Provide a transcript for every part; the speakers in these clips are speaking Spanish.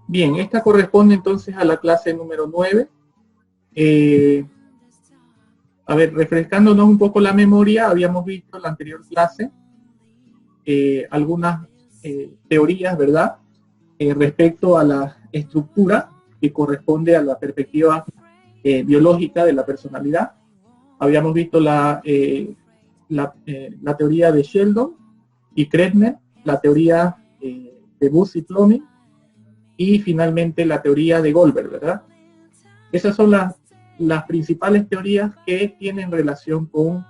Bien, esta corresponde entonces a la clase número 9. A ver, refrescándonos un poco la memoria, habíamos visto en la anterior clase algunas teorías, ¿verdad? Respecto a la estructura que corresponde a la perspectiva biológica de la personalidad. Habíamos visto la teoría de Sheldon y Kretner, la teoría de Bus y Fleming, y finalmente la teoría de Goldberg, ¿verdad? Esas son las principales teorías que tienen relación con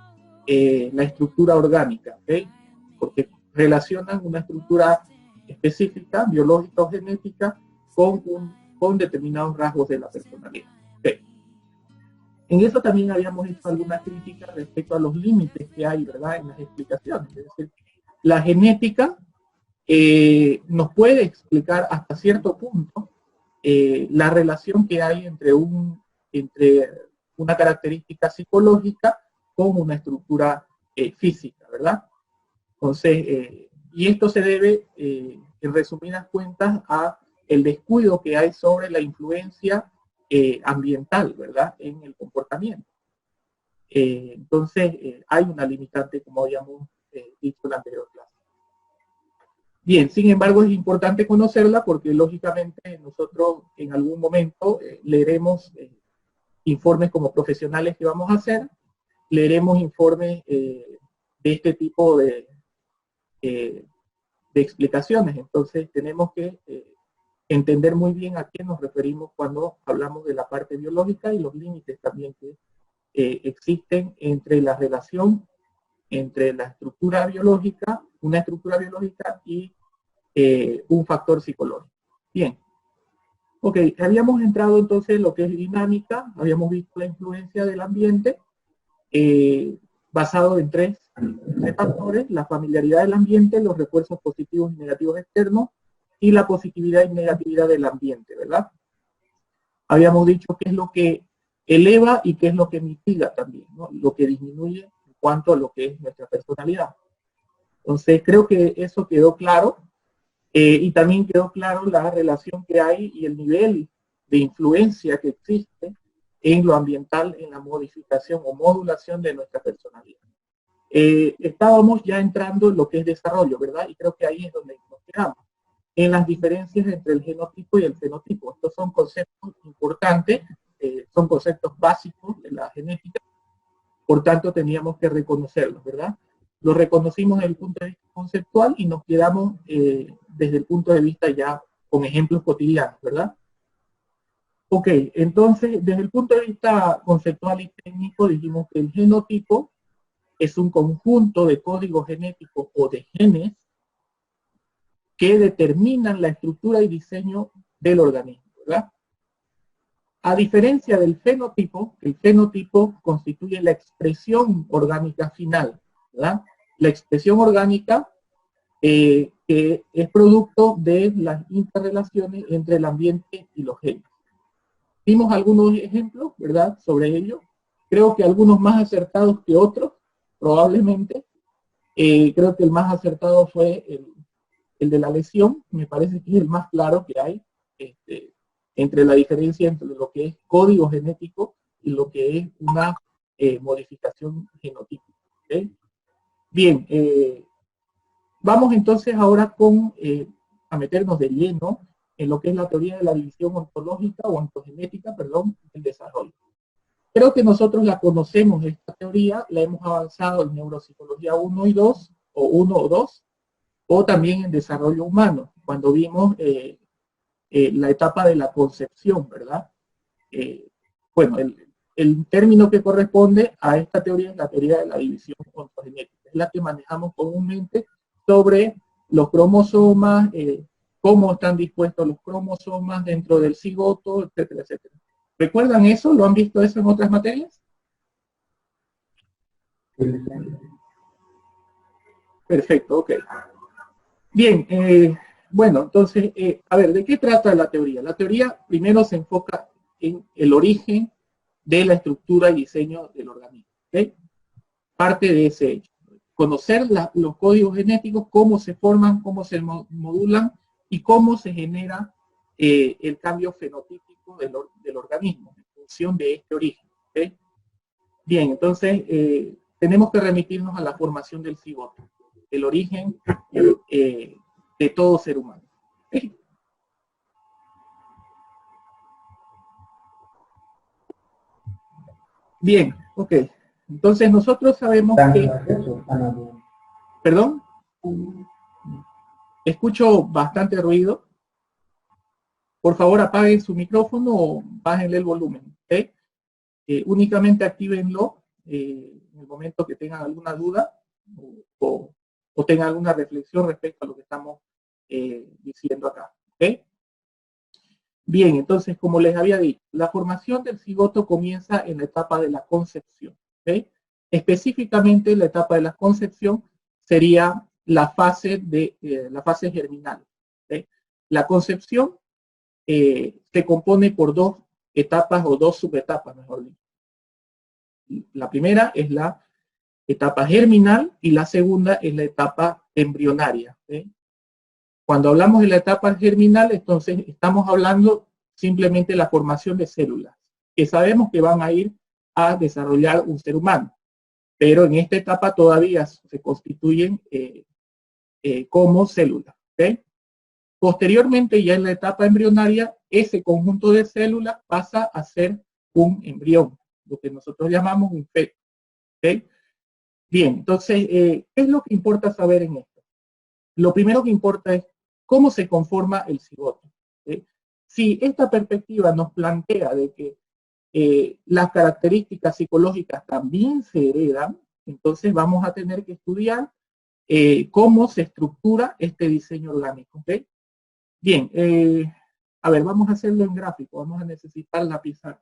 la estructura orgánica, ¿okay? Porque relacionan una estructura específica, biológica o genética, con determinados rasgos de la personalidad. ¿Okay? En eso también habíamos hecho algunas críticas respecto a los límites que hay, ¿verdad?, en las explicaciones. Es decir, la genética nos puede explicar hasta cierto punto la relación que hay entre una característica psicológica con una estructura física, ¿verdad? Entonces, y esto se debe, en resumidas cuentas, a el descuido que hay sobre la influencia ambiental, ¿verdad?, en el comportamiento. Entonces, hay una limitante, como habíamos dicho en la anterior clase. Bien, sin embargo, es importante conocerla porque, lógicamente, nosotros en algún momento leeremos informes como profesionales que vamos a hacer, leeremos informes de este tipo de explicaciones. Entonces, tenemos que entender muy bien a qué nos referimos cuando hablamos de la parte biológica y los límites también que existen entre la relación entre la estructura biológica, una estructura biológica y un factor psicológico. Bien. Ok, habíamos entrado entonces en lo que es dinámica, habíamos visto la influencia del ambiente basado en tres factores: la familiaridad del ambiente, los refuerzos positivos y negativos externos y la positividad y negatividad del ambiente, ¿verdad? Habíamos dicho qué es lo que eleva y qué es lo que mitiga también, ¿no? Lo que disminuye en cuanto a lo que es nuestra personalidad. Entonces, creo que eso quedó claro. Y también quedó claro la relación que hay y el nivel de influencia que existe en lo ambiental, en la modificación o modulación de nuestra personalidad. Estábamos ya entrando en lo que es desarrollo, ¿verdad? Y creo que ahí es donde nos quedamos, en las diferencias entre el genotipo y el fenotipo. Estos son conceptos importantes, son conceptos básicos de la genética, por tanto teníamos que reconocerlos, ¿verdad? Lo reconocimos desde el punto de vista conceptual y nos quedamos desde el punto de vista ya con ejemplos cotidianos, ¿verdad? Ok, entonces desde el punto de vista conceptual y técnico dijimos que el genotipo es un conjunto de códigos genéticos o de genes que determinan la estructura y diseño del organismo, ¿verdad? A diferencia del fenotipo, el fenotipo constituye la expresión orgánica final, ¿verdad? La expresión orgánica que es producto de las interrelaciones entre el ambiente y los genes. Vimos algunos ejemplos, ¿verdad?, sobre ello. Creo que algunos más acertados que otros, probablemente. Creo que el más acertado fue el de la lesión. Me parece que es el más claro que hay entre la diferencia entre lo que es código genético y lo que es una modificación genotípica. ¿Okay? Bien, vamos entonces ahora a meternos de lleno en lo que es la teoría de la división ontológica o ontogenética, perdón, del desarrollo. Creo que nosotros la conocemos, esta teoría, la hemos avanzado en neuropsicología 1 y 2, o 1 o 2, o también en desarrollo humano, cuando vimos la etapa de la concepción, ¿verdad? Bueno, el término que corresponde a esta teoría es la teoría de la división ontogenética, es la que manejamos comúnmente sobre los cromosomas, cómo están dispuestos los cromosomas dentro del cigoto, etcétera, etcétera. ¿Recuerdan eso? ¿Lo han visto eso en otras materias? Perfecto, ok. Bien, bueno, entonces, a ver, ¿de qué trata la teoría? La teoría primero se enfoca en el origen de la estructura y diseño del organismo, ¿ok? Parte de ese hecho. Conocer los códigos genéticos, cómo se forman, cómo se modulan y cómo se genera el cambio fenotípico del organismo en función de este origen. ¿Okay? Bien, entonces tenemos que remitirnos a la formación del cigoto, el origen de todo ser humano. ¿Okay? Bien, ok. Entonces nosotros sabemos que... ¿Perdón? Escucho bastante ruido. Por favor, apaguen su micrófono o bájenle el volumen. ¿Okay? Únicamente actívenlo en el momento que tengan alguna duda o tengan alguna reflexión respecto a lo que estamos diciendo acá. ¿Okay? Bien, entonces, como les había dicho, la formación del cigoto comienza en la etapa de la concepción. ¿Okay? Específicamente, la etapa de la concepción sería la fase germinal. ¿Okay? La concepción se compone por dos etapas o dos subetapas, mejor dicho. La primera es la etapa germinal y la segunda es la etapa embrionaria. ¿Okay? Cuando hablamos de la etapa germinal, entonces estamos hablando simplemente de la formación de células, que sabemos que van a ir a desarrollar un ser humano, pero en esta etapa todavía se constituyen como células. ¿Okay? Posteriormente, ya en la etapa embrionaria, ese conjunto de células pasa a ser un embrión, lo que nosotros llamamos un feto. ¿Okay? Bien, entonces, ¿qué es lo que importa saber en esto? Lo primero que importa es cómo se conforma el cigoto. ¿Sí? Si esta perspectiva nos plantea de que las características psicológicas también se heredan, entonces vamos a tener que estudiar cómo se estructura este diseño orgánico. ¿Okay? Bien, a ver, vamos a hacerlo en gráfico, vamos a necesitar la pizarra.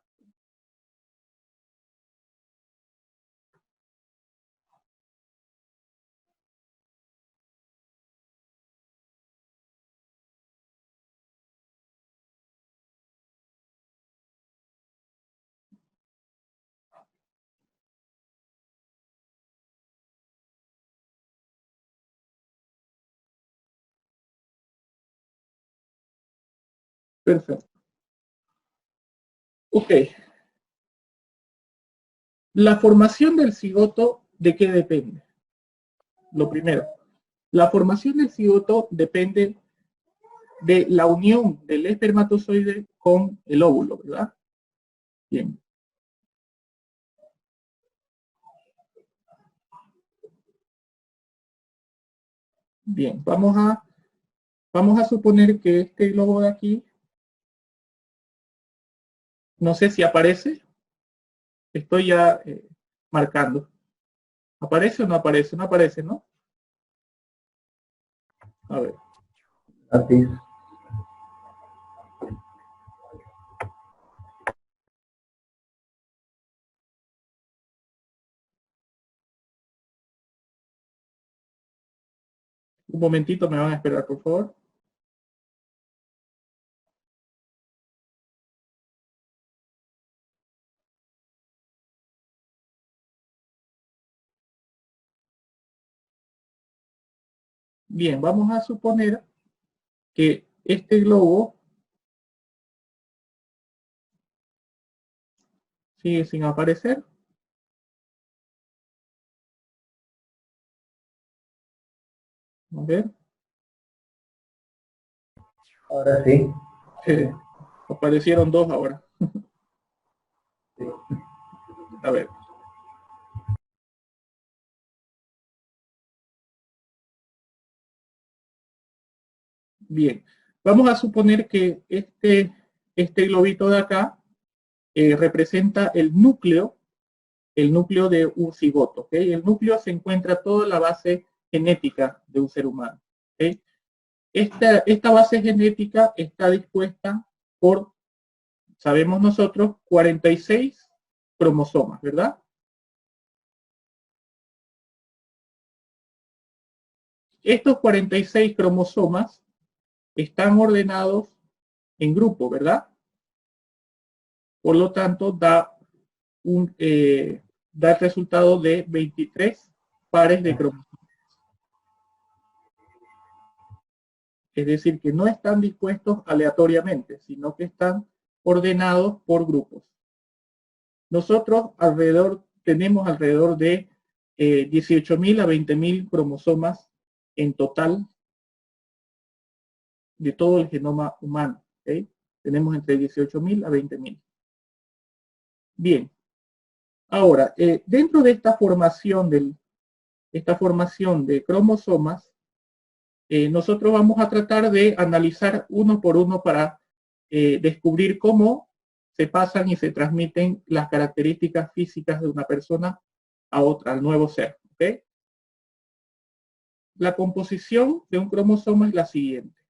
Perfecto. Ok. La formación del cigoto, ¿de qué depende? Lo primero, la formación del cigoto depende de la unión del espermatozoide con el óvulo, ¿verdad? Bien. Bien, vamos a suponer que este globo de aquí, no sé si aparece, estoy ya marcando. ¿Aparece o no aparece? No aparece, ¿no? A ver. Así. Un momentito, me van a esperar, por favor. Bien, vamos a suponer que este globo sigue sin aparecer. A ver. Ahora sí. Aparecieron dos ahora. Sí. A ver. Bien, vamos a suponer que este globito de acá representa el núcleo de un cigoto. ¿Okay? El núcleo se encuentra toda la base genética de un ser humano. ¿Okay? Esta base genética está dispuesta por, sabemos nosotros, 46 cromosomas, ¿verdad? Estos 46 cromosomas están ordenados en grupo, ¿verdad? Por lo tanto, da el resultado de 23 pares de cromosomas. Es decir, que no están dispuestos aleatoriamente, sino que están ordenados por grupos. Nosotros tenemos alrededor de 18.000 a 20.000 cromosomas en total de todo el genoma humano. ¿Okay? Tenemos entre 18.000 a 20.000. Bien. Ahora, dentro de esta formación de cromosomas, nosotros vamos a tratar de analizar uno por uno para descubrir cómo se pasan y se transmiten las características físicas de una persona a otra, al nuevo ser. ¿Okay? La composición de un cromosoma es la siguiente.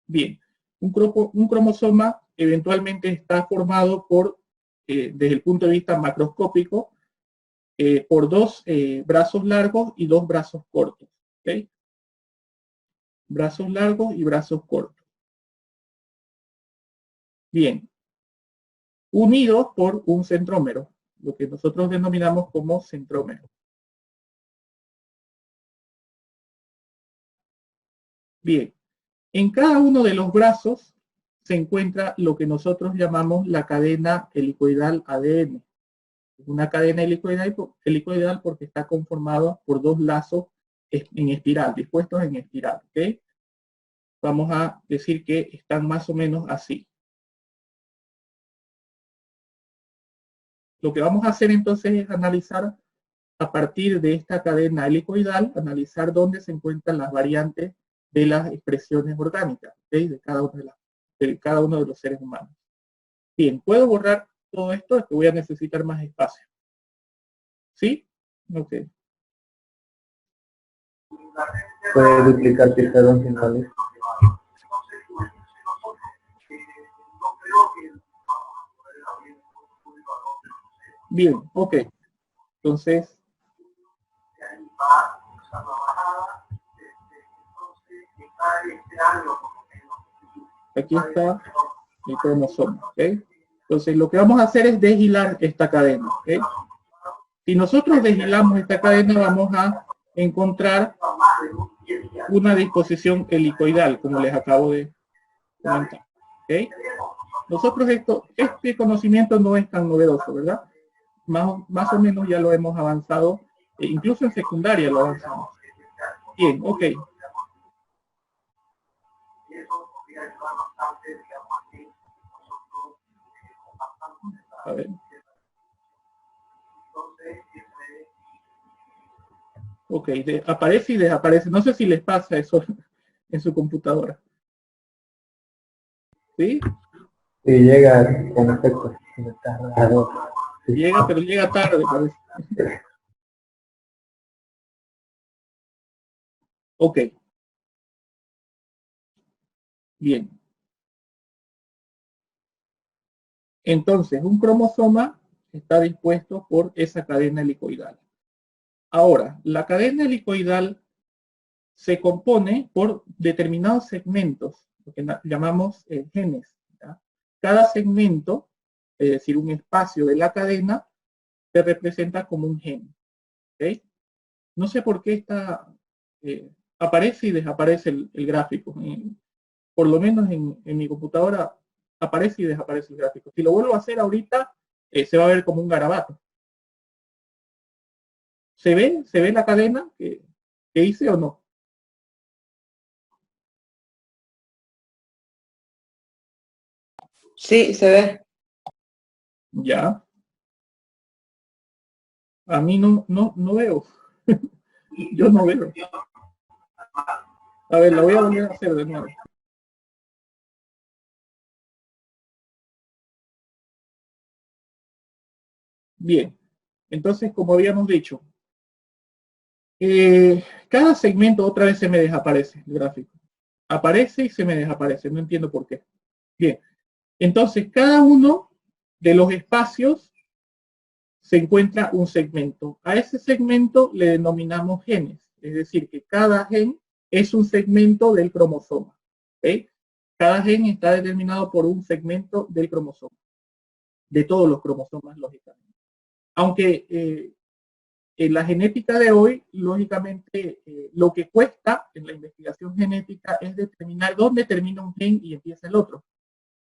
Bien, un cromosoma eventualmente está formado por, desde el punto de vista macroscópico, por dos brazos largos y dos brazos cortos. ¿Okay? Brazos largos y brazos cortos. Bien, unidos por un centrómero, lo que nosotros denominamos como centrómero. Bien, en cada uno de los brazos se encuentra lo que nosotros llamamos la cadena helicoidal ADN. Una cadena helicoidal porque está conformada por dos lazos en espiral, dispuestos en espiral. ¿Okay? Vamos a decir que están más o menos así. Lo que vamos a hacer entonces es analizar a partir de esta cadena helicoidal, analizar dónde se encuentran las variantes de las expresiones orgánicas, ¿okay? de cada uno de los seres humanos. Bien, ¿puedo borrar todo esto? Es que voy a necesitar más espacio. ¿Sí? Ok. Puede duplicar pizarrón sin vale. Bien, ok. Entonces, aquí está el cromosoma. ¿Okay? Entonces, lo que vamos a hacer es deshilar esta cadena. ¿Okay? Si nosotros deshilamos esta cadena, vamos a encontrar una disposición helicoidal, como les acabo de comentar. ¿Okay? Nosotros este conocimiento no es tan novedoso, ¿verdad? Más o menos ya lo hemos avanzado, incluso en secundaria lo avanzamos. Bien, ok. A ver. Ok, aparece y desaparece. No sé si les pasa eso en su computadora. ¿Sí? Sí, llega con efecto. Está raro. Sí. Llega, pero llega tarde, parece. Ok. Bien. Entonces, un cromosoma está dispuesto por esa cadena helicoidal. Ahora, la cadena helicoidal se compone por determinados segmentos, lo que llamamos genes. ¿Ya? Cada segmento, es decir, un espacio de la cadena, se representa como un gen. ¿Okay? No sé por qué aparece y desaparece el gráfico. Por lo menos en mi computadora aparece y desaparece el gráfico. Si lo vuelvo a hacer ahorita, se va a ver como un garabato. ¿Se ve la cadena que hice o no? Sí, se ve. Ya. A mí no veo. Yo no veo. A ver, la voy a volver a hacer de nuevo. Bien. Entonces, como habíamos dicho, cada segmento otra vez se me desaparece el gráfico. Aparece y se me desaparece. No entiendo por qué. Bien. Entonces, cada uno de los espacios se encuentra un segmento. A ese segmento le denominamos genes. Es decir, que cada gen es un segmento del cromosoma. ¿Okay? Cada gen está determinado por un segmento del cromosoma. De todos los cromosomas, lógicamente. Aunque en la genética de hoy, lógicamente, lo que cuesta en la investigación genética es determinar dónde termina un gen y empieza el otro.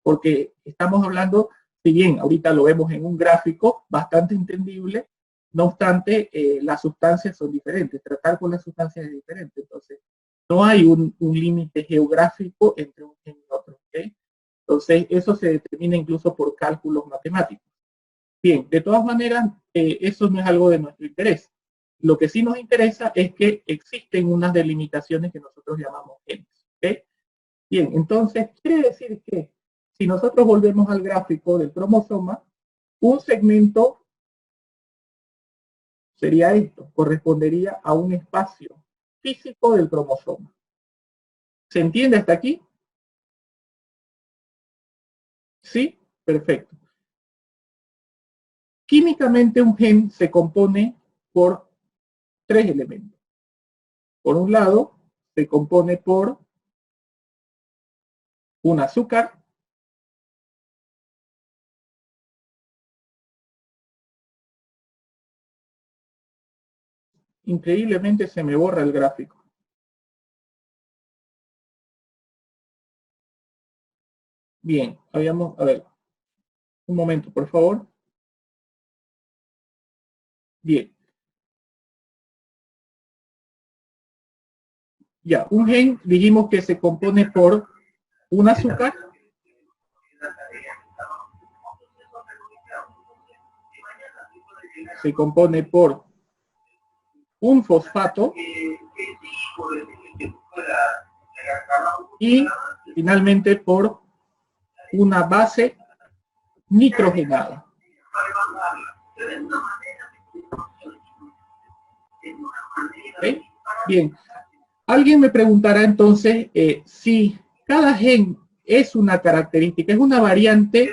Porque estamos hablando, si bien ahorita lo vemos en un gráfico bastante entendible, no obstante, las sustancias son diferentes. Tratar con las sustancias es diferente. Entonces, no hay un límite geográfico entre un gen y otro. ¿Okay? Entonces, eso se determina incluso por cálculos matemáticos. Bien, de todas maneras, eso no es algo de nuestro interés. Lo que sí nos interesa es que existen unas delimitaciones que nosotros llamamos genes. ¿Okay? Bien, entonces quiere decir que si nosotros volvemos al gráfico del cromosoma, un segmento sería esto, correspondería a un espacio físico del cromosoma. ¿Se entiende hasta aquí? ¿Sí? Perfecto. Químicamente un gen se compone por tres elementos. Por un lado, se compone por un azúcar, increíblemente se me borra el gráfico. Bien, a ver, un momento, por favor. Bien. Ya, un gen dijimos que se compone por un azúcar, se compone por un fosfato y finalmente por una base nitrogenada. ¿Okay? Bien, alguien me preguntará entonces si cada gen es una característica, es una variante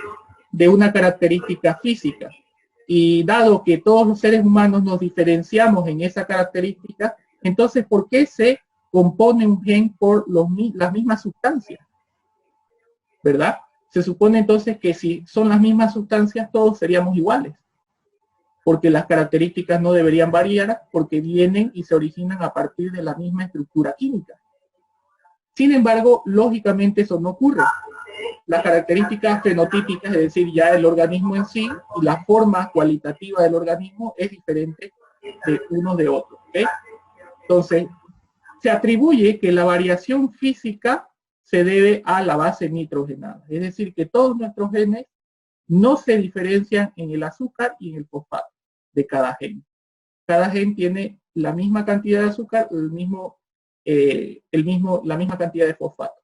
de una característica física. Y dado que todos los seres humanos nos diferenciamos en esa característica, entonces, ¿por qué se compone un gen por las mismas sustancias? ¿Verdad? Se supone entonces que si son las mismas sustancias, todos seríamos iguales. Porque las características no deberían variar, porque vienen y se originan a partir de la misma estructura química. Sin embargo, lógicamente eso no ocurre. Las características fenotípicas, es decir, ya el organismo en sí y la forma cualitativa del organismo es diferente de uno de otro. ¿Okay? Entonces, se atribuye que la variación física se debe a la base nitrogenada. Es decir, que todos nuestros genes no se diferencian en el azúcar y en el fosfato de cada gen. Cada gen tiene la misma cantidad de azúcar, la misma cantidad de fosfato.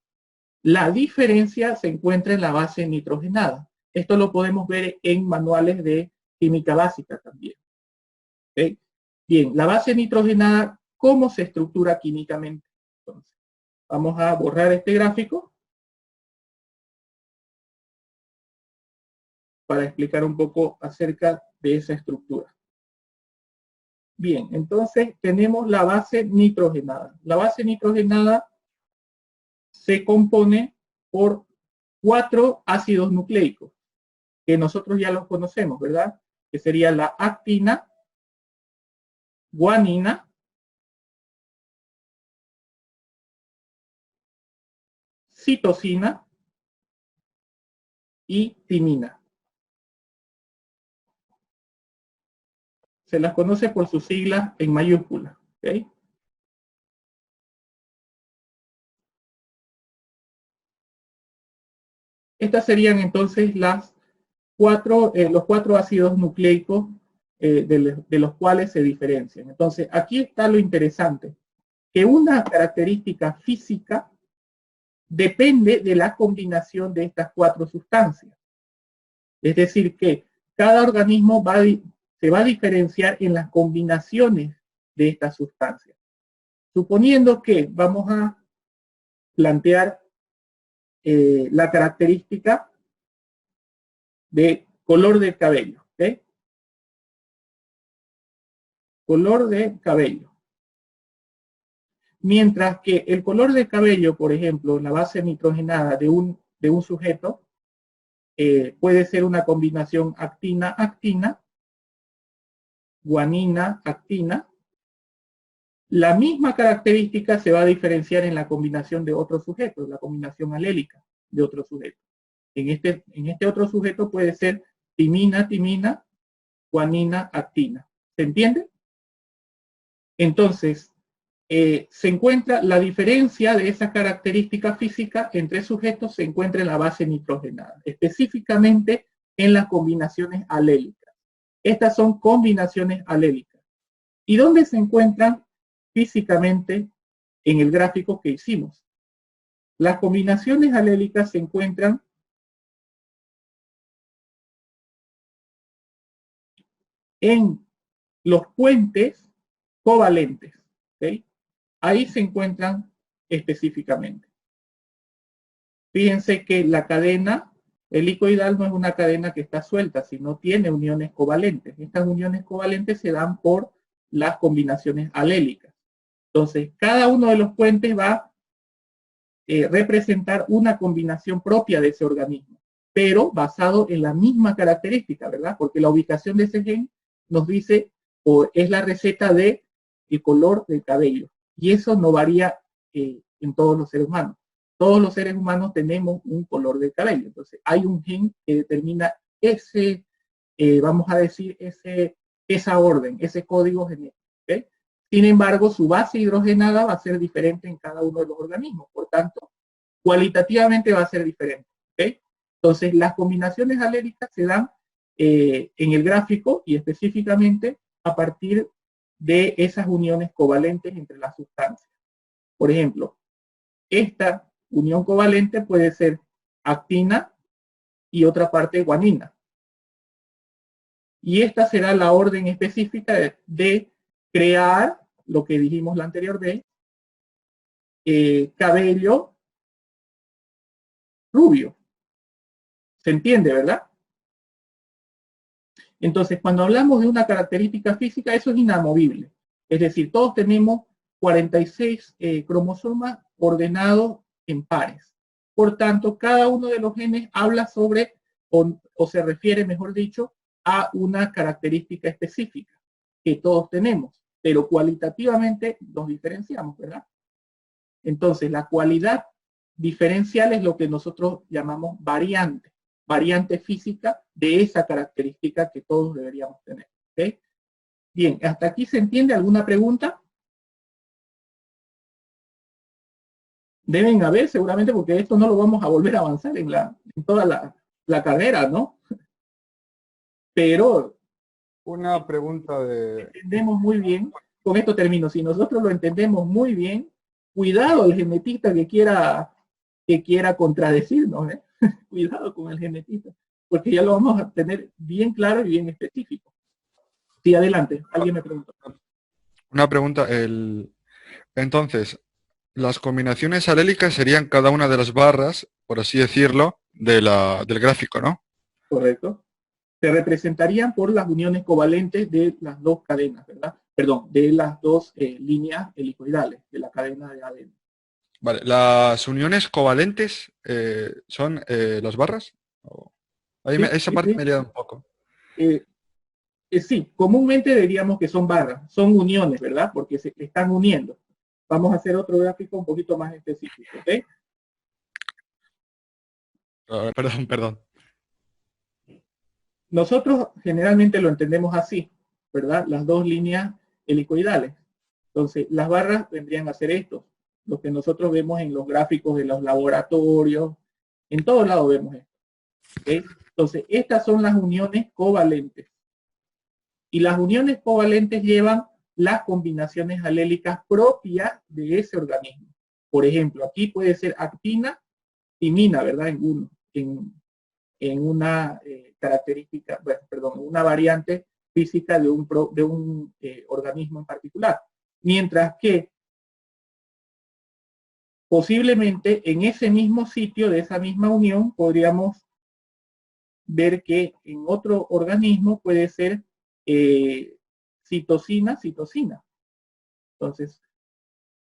La diferencia se encuentra en la base nitrogenada. Esto lo podemos ver en manuales de química básica también. ¿Okay? Bien, la base nitrogenada, ¿cómo se estructura químicamente? Entonces, vamos a borrar este gráfico para explicar un poco acerca de esa estructura. Bien, entonces tenemos la base nitrogenada. La base nitrogenada se compone por 4 ácidos nucleicos, que nosotros ya los conocemos, ¿verdad? Que sería la actina, guanina, citosina y timina. Se las conoce por sus siglas en mayúsculas. ¿Okay? Estas serían entonces los 4 ácidos nucleicos de los cuales se diferencian. Entonces, aquí está lo interesante, que una característica física depende de la combinación de estas 4 sustancias. Es decir, que cada organismo se va a diferenciar en las combinaciones de estas sustancias. Suponiendo que vamos a plantear la característica de color de cabello. ¿Okay? Color de cabello. Mientras que el color de cabello, por ejemplo, la base nitrogenada de un sujeto, puede ser una combinación actina-actina guanina, actina, la misma característica se va a diferenciar en la combinación de otros sujetos, la combinación alélica de otros sujetos. En este otro sujeto puede ser timina, timina, guanina, actina. ¿Se entiende? Entonces, se encuentra la diferencia de esa característica física entre sujetos, se encuentra en la base nitrogenada, específicamente en las combinaciones alélicas. Estas son combinaciones alélicas. ¿Y dónde se encuentran físicamente en el gráfico que hicimos? Las combinaciones alélicas se encuentran en los puentes covalentes. ¿Okay? Ahí se encuentran específicamente. Fíjense que la cadena helicoidal no es una cadena que está suelta, sino tiene uniones covalentes. Estas uniones covalentes se dan por las combinaciones alélicas. Entonces, cada uno de los puentes va a representar una combinación propia de ese organismo, pero basado en la misma característica, ¿verdad? Porque la ubicación de ese gen nos dice, o es la receta de el color del cabello. Y eso no varía en todos los seres humanos. Todos los seres humanos tenemos un color del cabello. Entonces, hay un gen que determina ese, vamos a decir, esa orden, ese código genético. ¿Okay? Sin embargo, su base hidrogenada va a ser diferente en cada uno de los organismos. Por tanto, cualitativamente va a ser diferente. ¿Okay? Entonces, las combinaciones alélicas se dan en el gráfico y específicamente a partir de esas uniones covalentes entre las sustancias. Por ejemplo, esta unión covalente puede ser actina y otra parte guanina. Y esta será la orden específica de crear lo que dijimos la anterior vez, cabello rubio. ¿Se entiende, verdad? Entonces, cuando hablamos de una característica física, eso es inamovible. Es decir, todos tenemos 46 cromosomas ordenados en pares. Por tanto, cada uno de los genes habla sobre, o se refiere, mejor dicho, a una característica específica que todos tenemos, pero cualitativamente los diferenciamos, ¿verdad? Entonces, la cualidad diferencial es lo que nosotros llamamos variante física de esa característica que todos deberíamos tener. ¿Okay? Bien, ¿hasta aquí se entiende? ¿Alguna pregunta? Deben haber seguramente, porque esto no lo vamos a volver a avanzar en toda la carrera, ¿no? Pero una pregunta de... entendemos muy bien, con esto termino, si nosotros lo entendemos muy bien, cuidado el genetista que quiera contradecirnos, ¿eh? Cuidado con el genetista, porque ya lo vamos a tener bien claro y bien específico. Sí, adelante, alguien me preguntó. Una pregunta, entonces, las combinaciones alélicas serían cada una de las barras, por así decirlo, del gráfico, ¿no? Correcto. Se representarían por las uniones covalentes de las dos cadenas, ¿verdad? Perdón, de las dos líneas helicoidales de la cadena de ADN. Vale, ¿las uniones covalentes son las barras? Ahí Sí, esa sí, parte sí. me he liado un poco. Sí, comúnmente diríamos que son barras, son uniones, ¿verdad? Porque se están uniendo. Vamos a hacer otro gráfico un poquito más específico, ¿ok? Perdón. Nosotros generalmente lo entendemos así, ¿verdad? Las dos líneas helicoidales. Entonces, las barras vendrían a ser estos, lo que nosotros vemos en los gráficos de los laboratorios, en todos lados vemos esto. ¿Okay? Entonces, estas son las uniones covalentes. Y las uniones covalentes llevan las combinaciones alélicas propias de ese organismo. Por ejemplo, aquí puede ser actina, timina, ¿verdad? En una característica, bueno, perdón, una variante física de un organismo en particular. Mientras que posiblemente en ese mismo sitio, de esa misma unión, podríamos ver que en otro organismo puede ser citosina. Entonces,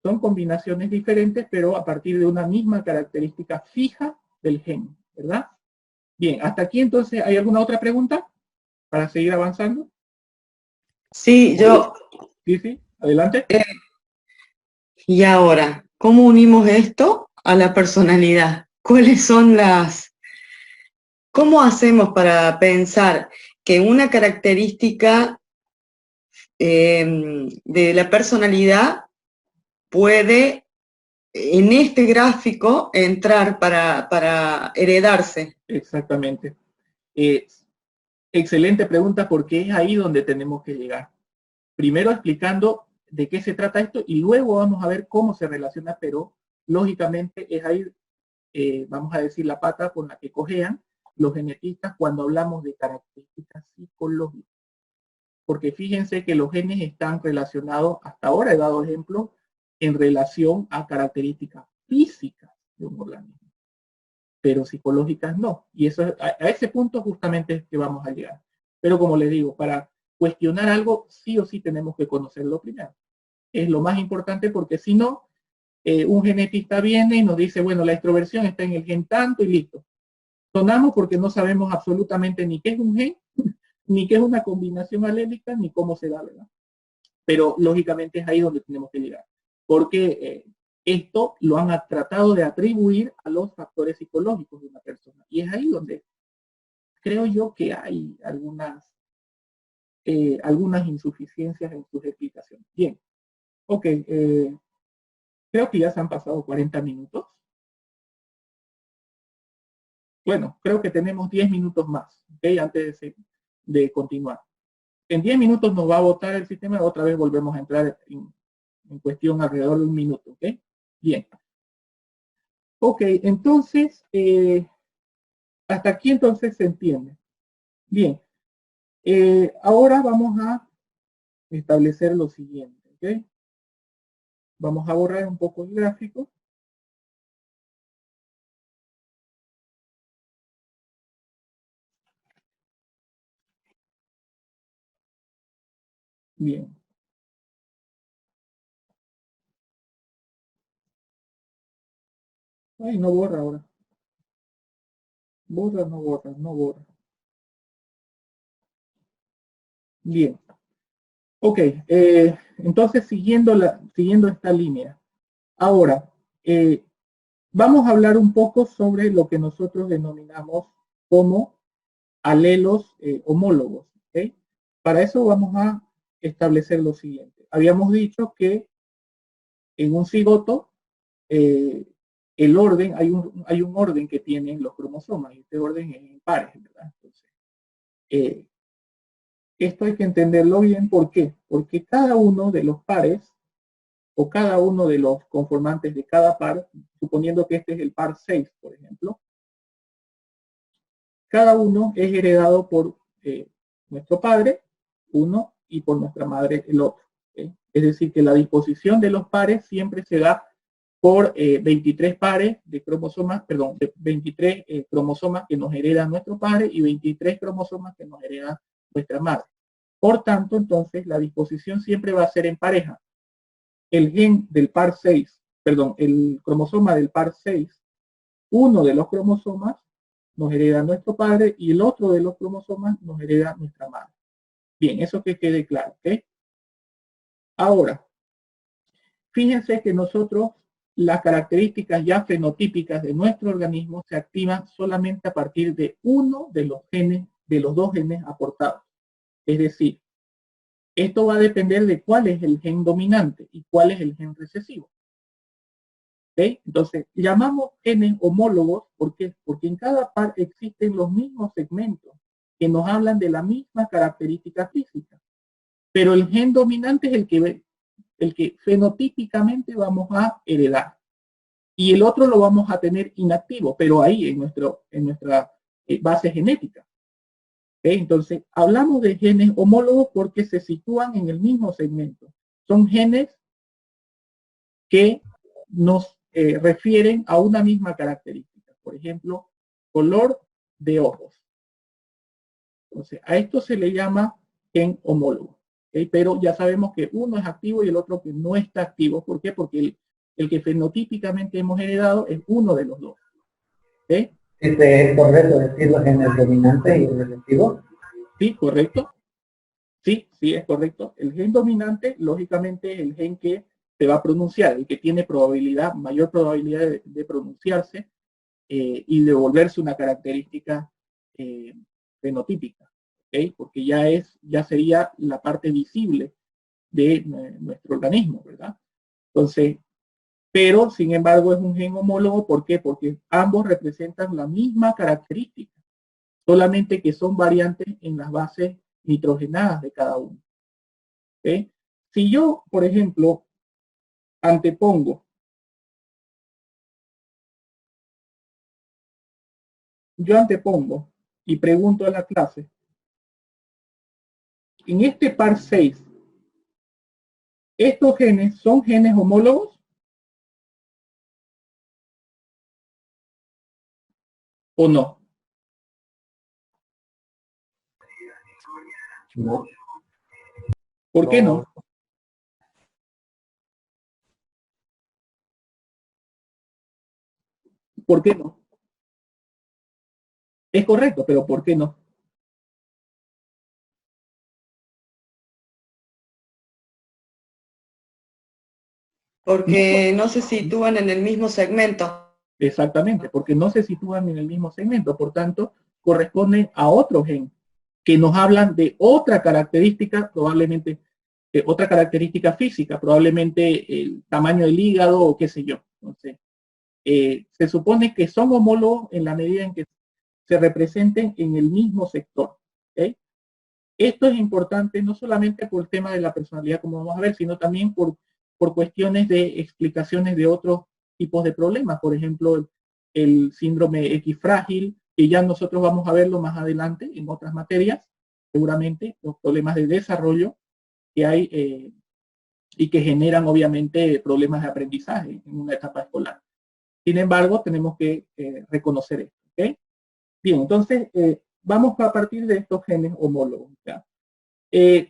son combinaciones diferentes, pero a partir de una misma característica fija del gen, ¿verdad? Bien, hasta aquí entonces, ¿hay alguna otra pregunta para seguir avanzando? Sí, yo, Sí, sí, adelante. y ahora, ¿cómo unimos esto a la personalidad? ¿Cuáles son cómo hacemos para pensar que una característica de la personalidad puede en este gráfico entrar para heredarse? Exactamente. Eh, Excelente pregunta porque es ahí donde tenemos que llegar. Primero explicando de qué se trata esto y luego vamos a ver cómo se relaciona, pero lógicamente es ahí, vamos a decir, la pata con la que cojean los genetistas cuando hablamos de características psicológicas. Porque fíjense que los genes están relacionados, hasta ahora he dado ejemplos, en relación a características físicas de un organismo, pero psicológicas no. Y eso a ese punto justamente es que vamos a llegar. Pero como les digo, para cuestionar algo, sí o sí tenemos que conocerlo primero. Es lo más importante porque si no, un genetista viene y nos dice, bueno, la extroversión está en el gen tanto y listo. Sonamos porque no sabemos absolutamente ni qué es un gen, ni qué es una combinación alélica, ni cómo se da, ¿verdad? Pero lógicamente es ahí donde tenemos que llegar, porque esto lo han tratado de atribuir a los factores psicológicos de una persona. Y es ahí donde creo yo que hay algunas insuficiencias en sus explicaciones. Bien, ok, creo que ya se han pasado 40 minutos. Bueno, creo que tenemos 10 minutos más, ¿okay? Antes de continuar. En 10 minutos nos va a botar el sistema, otra vez volvemos a entrar en cuestión alrededor de un minuto, ¿ok? Bien. Ok, entonces, hasta aquí entonces se entiende. Bien, ahora vamos a establecer lo siguiente, ¿ok? Vamos a borrar un poco el gráfico. Bien. Ay, no borra ahora. Borra, no borra, no borra. Bien. Ok, entonces siguiendo esta línea. Ahora, vamos a hablar un poco sobre lo que nosotros denominamos como alelos homólogos. ¿Okay? Para eso vamos a establecer lo siguiente. Habíamos dicho que en un cigoto el orden, hay un orden que tienen los cromosomas, y este orden es en pares, ¿verdad? Entonces, eh, esto hay que entenderlo bien, ¿por qué? Porque cada uno de los pares o cada uno de los conformantes de cada par, suponiendo que este es el par 6, por ejemplo, cada uno es heredado por nuestro padre, uno, y por nuestra madre, el otro. ¿Okay? Es decir, que la disposición de los pares siempre se da por 23 pares de cromosomas, perdón, de 23 cromosomas que nos hereda nuestro padre y 23 cromosomas que nos hereda nuestra madre. Por tanto, entonces, la disposición siempre va a ser en pareja. El gen del par 6, perdón, el cromosoma del par 6, uno de los cromosomas nos hereda nuestro padre y el otro de los cromosomas nos hereda nuestra madre. Bien, eso que quede claro, ¿ok? Ahora, fíjense que nosotros las características ya fenotípicas de nuestro organismo se activan solamente a partir de uno de los genes, de los dos genes aportados. Es decir, esto va a depender de cuál es el gen dominante y cuál es el gen recesivo. ¿Okay? Entonces, llamamos genes homólogos, ¿por qué? Porque en cada par existen los mismos segmentos que nos hablan de la misma característica física. Pero el gen dominante es el que fenotípicamente vamos a heredar. Y el otro lo vamos a tener inactivo, pero ahí en nuestra base genética. ¿Okay? Entonces, hablamos de genes homólogos porque se sitúan en el mismo segmento. Son genes que nos refieren a una misma característica. Por ejemplo, color de ojos. Entonces, a esto se le llama gen homólogo. ¿Okay? Pero ya sabemos que uno es activo y el otro que no está activo. ¿Por qué? Porque el que fenotípicamente hemos heredado es uno de los dos. ¿Okay? ¿Es correcto decir los genes dominantes y recesivos? Sí, correcto. Sí, sí, es correcto. El gen dominante, lógicamente, es el gen que se va a pronunciar, el que tiene probabilidad, mayor probabilidad de pronunciarse y de volverse una característica eh, fenotípica, ¿okay? Porque ya sería la parte visible de nuestro organismo, ¿verdad? Entonces, pero sin embargo es un gen homólogo, ¿por qué? Porque ambos representan la misma característica, solamente que son variantes en las bases nitrogenadas de cada uno. ¿Okay? Si yo, por ejemplo, antepongo, y pregunto a la clase, en este par 6, ¿estos genes son genes homólogos o no? No, ¿Por qué no? ¿Por qué no? Es correcto, pero ¿por qué no? Porque no se sitúan en el mismo segmento. Exactamente, porque no se sitúan en el mismo segmento, por tanto, corresponden a otro gen, que nos hablan de otra característica, probablemente otra característica física, probablemente el tamaño del hígado o qué sé yo. Entonces, se supone que son homólogos en la medida en que se representen en el mismo sector. ¿Okay? Esto es importante no solamente por el tema de la personalidad, como vamos a ver, sino también por cuestiones de explicaciones de otros tipos de problemas. Por ejemplo, el síndrome X frágil, que ya nosotros vamos a verlo más adelante en otras materias, seguramente, los problemas de desarrollo que hay y que generan obviamente problemas de aprendizaje en una etapa escolar. Sin embargo, tenemos que reconocer esto. ¿Okay? Bien, entonces vamos a partir de estos genes homólogos. ¿Ya?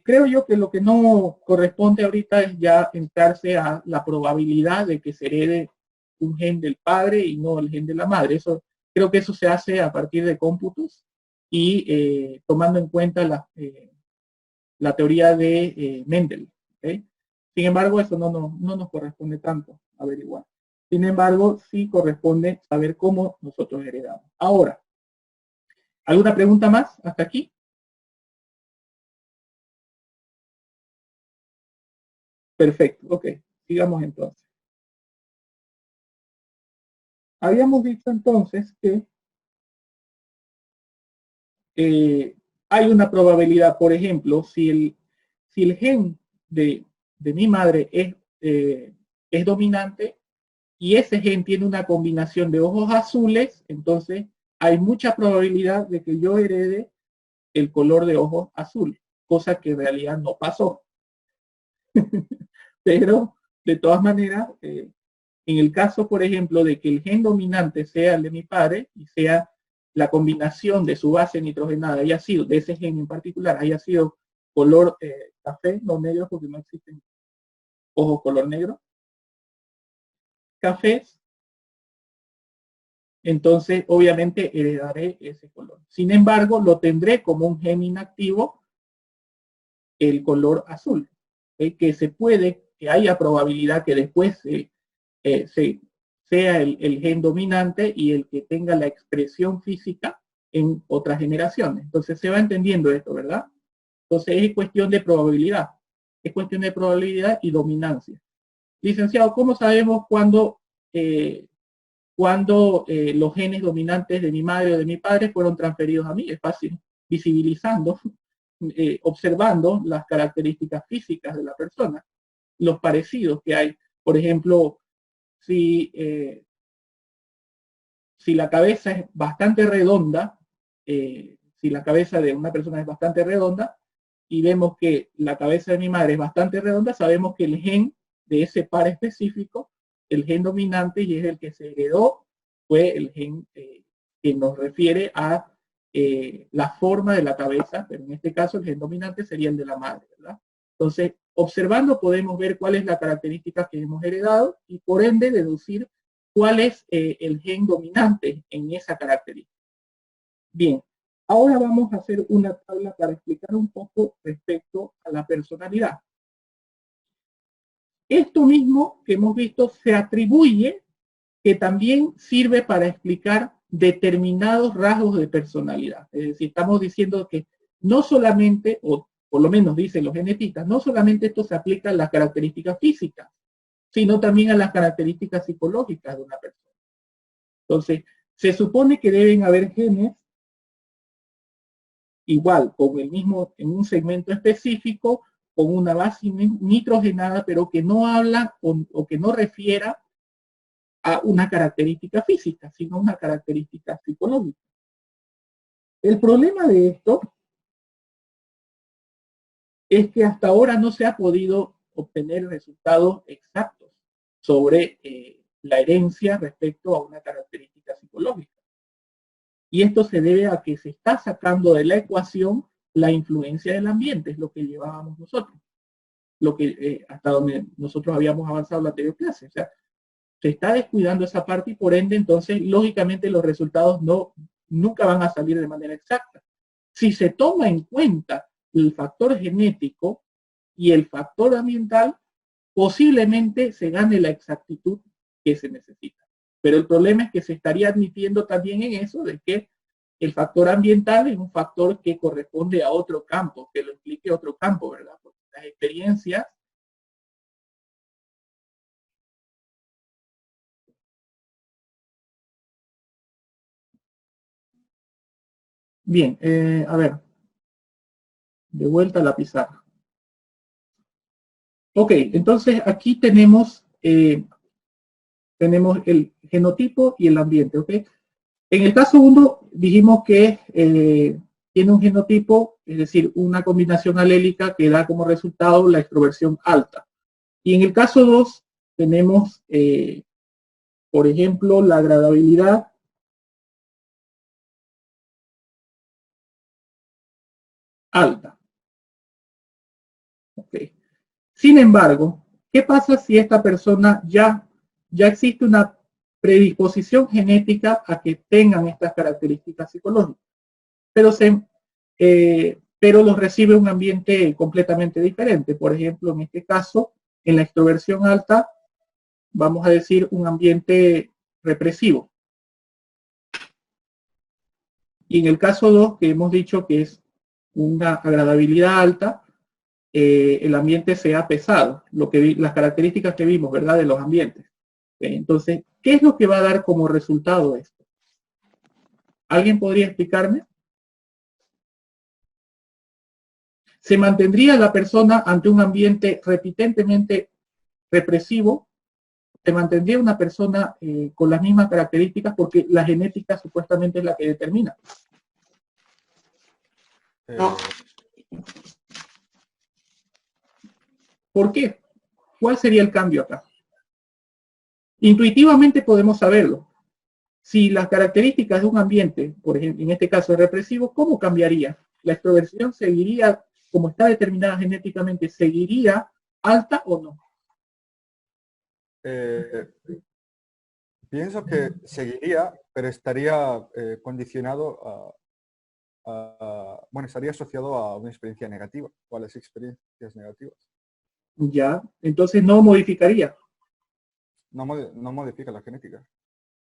Creo yo que lo que no corresponde ahorita es ya entrarse a la probabilidad de que se herede un gen del padre y no el gen de la madre. Eso, creo que eso se hace a partir de cómputos y tomando en cuenta la teoría de Mendel. ¿Okay? Sin embargo, eso no nos corresponde tanto averiguar. Sin embargo, sí corresponde saber cómo nosotros heredamos. Ahora, ¿alguna pregunta más hasta aquí? Perfecto, ok. Sigamos entonces. Habíamos dicho entonces que hay una probabilidad, por ejemplo, si el gen de mi madre es dominante y ese gen tiene una combinación de ojos azules, entonces hay mucha probabilidad de que yo herede el color de ojos azules, cosa que en realidad no pasó. Pero, de todas maneras, en el caso, por ejemplo, de que el gen dominante sea el de mi padre y sea la combinación de su base nitrogenada haya sido, de ese gen en particular, haya sido color café, no negro, porque no existen ojos color negro, cafés, entonces obviamente heredaré ese color. Sin embargo, lo tendré como un gen inactivo el color azul, que se puede, que haya probabilidad que después sea el gen dominante y el que tenga la expresión física en otras generaciones. Entonces se va entendiendo esto, ¿verdad? Entonces es cuestión de probabilidad. Es cuestión de probabilidad y dominancia. Licenciado, ¿cómo sabemos cuando los genes dominantes de mi madre o de mi padre fueron transferidos a mí? Es fácil, visibilizando, observando las características físicas de la persona, los parecidos que hay. Por ejemplo, si, si la cabeza es bastante redonda, si la cabeza de una persona es bastante redonda y vemos que la cabeza de mi madre es bastante redonda, sabemos que el gen de ese par específico, el gen dominante y es el que se heredó, fue el gen que nos refiere a la forma de la cabeza, pero en este caso el gen dominante sería el de la madre, ¿verdad? Entonces, observando podemos ver cuál es la característica que hemos heredado y por ende deducir cuál es el gen dominante en esa característica. Bien, Ahora vamos a hacer una tabla para explicar un poco respecto a la personalidad. Esto mismo que hemos visto se atribuye que también sirve para explicar determinados rasgos de personalidad. Es decir, estamos diciendo que no solamente, o por lo menos dicen los genetistas, no solamente esto se aplica a las características físicas, sino también a las características psicológicas de una persona. Entonces, se supone que deben haber genes igual, con el mismo, en un segmento específico, con una base nitrogenada, pero que no habla o que no refiera a una característica física, sino a una característica psicológica. El problema de esto es que hasta ahora no se ha podido obtener resultados exactos sobre la herencia respecto a una característica psicológica. Y esto se debe a que se está sacando de la ecuación la influencia del ambiente, es lo que llevábamos nosotros, lo que hasta donde nosotros habíamos avanzado en la anterior clase. O sea, se está descuidando esa parte y por ende, entonces, lógicamente los resultados nunca van a salir de manera exacta. Si se toma en cuenta el factor genético y el factor ambiental, posiblemente se gane la exactitud que se necesita. Pero el problema es que se estaría admitiendo también en eso de que el factor ambiental es un factor que corresponde a otro campo, que lo implique otro campo, ¿verdad? Porque las experiencias bien, a ver, de vuelta a la pizarra. Ok, entonces aquí tenemos el genotipo y el ambiente, ¿ok? En el caso 1 dijimos que tiene un genotipo, es decir, una combinación alélica que da como resultado la extroversión alta. Y en el caso 2 tenemos, por ejemplo, la agradabilidad alta. Okay. Sin embargo, ¿qué pasa si esta persona ya existe una predisposición genética a que tengan estas características psicológicas? Pero los recibe un ambiente completamente diferente. Por ejemplo, en este caso, en la extroversión alta, vamos a decir un ambiente represivo. Y en el caso 2, que hemos dicho que es una agradabilidad alta, el ambiente sea pesado, las características que vimos, ¿verdad?, de los ambientes. Entonces, ¿qué es lo que va a dar como resultado esto? ¿Alguien podría explicarme? ¿Se mantendría la persona ante un ambiente repitentemente represivo? ¿Se mantendría una persona con las mismas características? Porque la genética supuestamente es la que determina. No. ¿Por qué? ¿Cuál sería el cambio acá? Intuitivamente podemos saberlo. Si las características de un ambiente, por ejemplo, en este caso represivo, ¿cómo cambiaría? La extroversión seguiría, como está determinada genéticamente, ¿seguiría alta o no? Pienso que seguiría, pero estaría condicionado bueno, estaría asociado a una experiencia negativa o a las experiencias negativas. Ya, entonces no modificaría. No modifica la genética.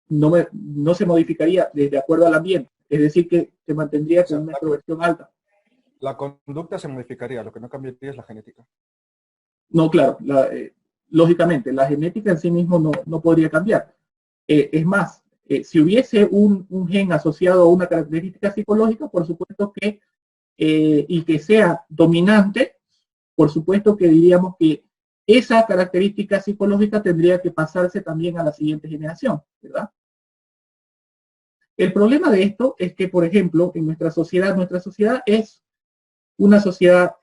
No se modificaría de acuerdo al ambiente. Es decir, que se mantendría con una extroversión alta. La conducta se modificaría, lo que no cambiaría es la genética. No, claro, lógicamente, la genética en sí mismo no podría cambiar. Es más, si hubiese un gen asociado a una característica psicológica, por supuesto que, y que sea dominante, por supuesto que diríamos que esa característica psicológica tendría que pasarse también a la siguiente generación, ¿verdad? El problema de esto es que, por ejemplo, en nuestra sociedad es una sociedad,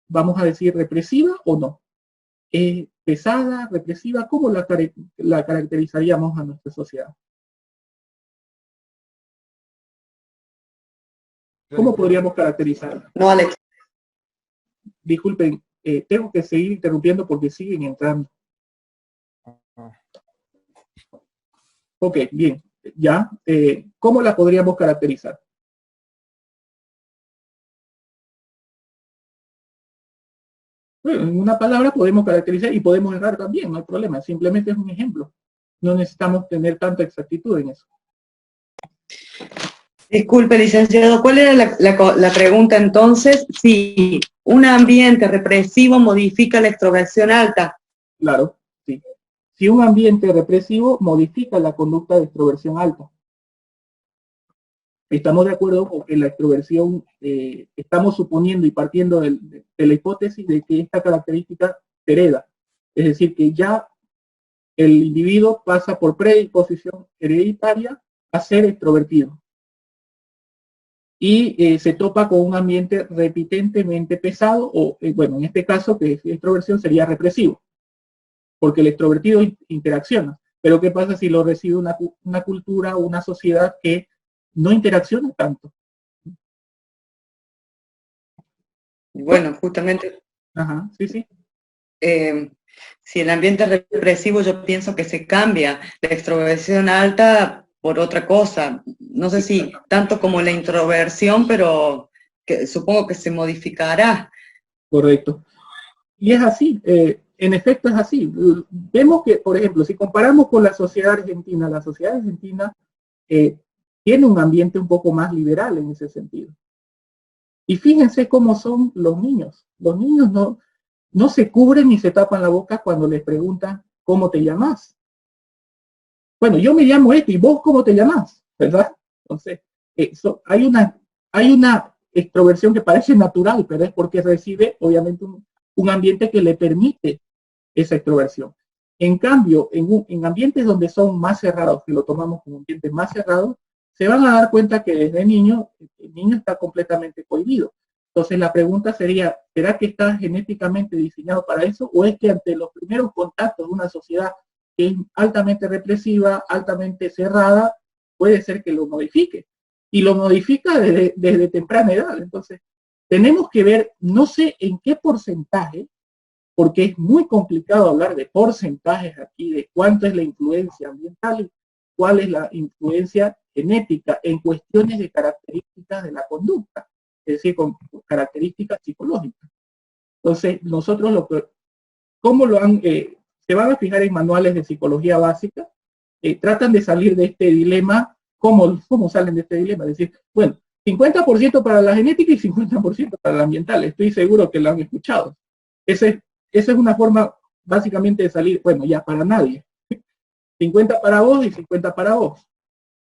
vamos a decir, represiva o no. Pesada, represiva, ¿cómo la caracterizaríamos a nuestra sociedad? ¿Cómo podríamos caracterizarla? No, Alex. Disculpen, tengo que seguir interrumpiendo porque siguen entrando. Ok, bien. Ya. ¿Cómo la podríamos caracterizar? Bueno, en una palabra podemos caracterizar y podemos errar también, no hay problema, simplemente es un ejemplo. No necesitamos tener tanta exactitud en eso. Disculpe, licenciado, ¿cuál era la pregunta entonces? Si un ambiente represivo modifica la extroversión alta. Claro, sí. Si un ambiente represivo modifica la conducta de extroversión alta. Estamos de acuerdo con que la extroversión, estamos suponiendo y partiendo de la hipótesis de que esta característica se hereda. Es decir, que ya el individuo pasa por predisposición hereditaria a ser extrovertido. Y se topa con un ambiente repitentemente pesado, o bueno, en este caso, que es extroversión, sería represivo, porque el extrovertido interacciona. Pero ¿qué pasa si lo recibe una cultura o una sociedad que no interacciona tanto? Bueno, justamente, Ajá, sí, sí. si el ambiente es represivo, yo pienso que se cambia la extroversión alta por otra cosa. No sé si tanto como la introversión, pero que supongo que se modificará. Correcto. Y es así, en efecto es así. Vemos que, por ejemplo, si comparamos con la sociedad argentina eh, tiene un ambiente un poco más liberal en ese sentido. Y fíjense cómo son los niños. Los niños no se cubren ni se tapan la boca cuando les preguntan cómo te llamas. Bueno, yo me llamo esto y vos cómo te llamas, ¿verdad? Entonces, hay una extroversión que parece natural, pero es porque recibe obviamente un ambiente que le permite esa extroversión. En cambio, en ambientes donde son más cerrados, que lo tomamos como ambientes más cerrados, se van a dar cuenta que desde niño, el niño está completamente cohibido. Entonces la pregunta sería, ¿será que está genéticamente diseñado para eso? ¿O es que ante los primeros contactos de una sociedad que es altamente represiva, altamente cerrada, puede ser que lo modifique? Y lo modifica desde temprana edad. Entonces, tenemos que ver, no sé en qué porcentaje, porque es muy complicado hablar de porcentajes aquí, de cuánto es la influencia ambiental y cuál es la influencia genética en cuestiones de características de la conducta, es decir, con características psicológicas. Entonces, nosotros ¿cómo lo han, se van a fijar en manuales de psicología básica, tratan de salir de este dilema, ¿cómo salen de este dilema? Es decir, bueno, 50% para la genética y 50% para la ambiental, estoy seguro que lo han escuchado. Esa es una forma básicamente de salir, bueno, ya para nadie. 50 para vos y 50 para vos.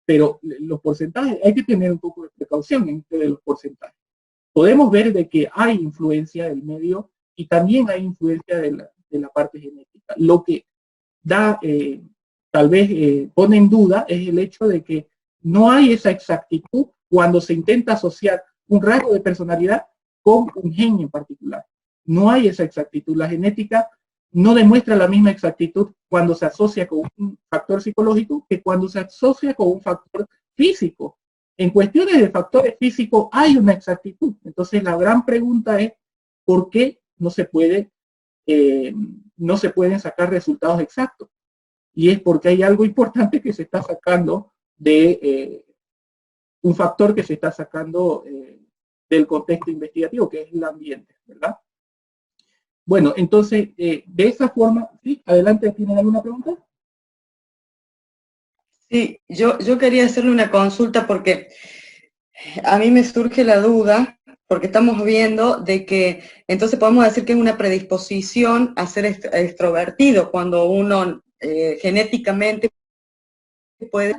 Pero los porcentajes, hay que tener un poco de precaución en de los porcentajes. Podemos ver de que hay influencia del medio y también hay influencia de la parte genética. Lo que da, tal vez pone en duda es el hecho de que no hay esa exactitud cuando se intenta asociar un rasgo de personalidad con un gen en particular. No hay esa exactitud. La genética no demuestra la misma exactitud cuando se asocia con un factor psicológico que cuando se asocia con un factor físico. En cuestiones de factores físicos hay una exactitud. Entonces la gran pregunta es, ¿por qué no se pueden sacar resultados exactos? Y es porque hay algo importante que se está sacando de un factor que se está sacando del contexto investigativo, que es el ambiente, ¿verdad? Bueno, entonces, de esa forma, ¿sí? Adelante, ¿tienen alguna pregunta? Sí, yo quería hacerle una consulta porque a mí me surge la duda, porque estamos viendo de que entonces podemos decir que es una predisposición a ser extrovertido cuando uno genéticamente puede,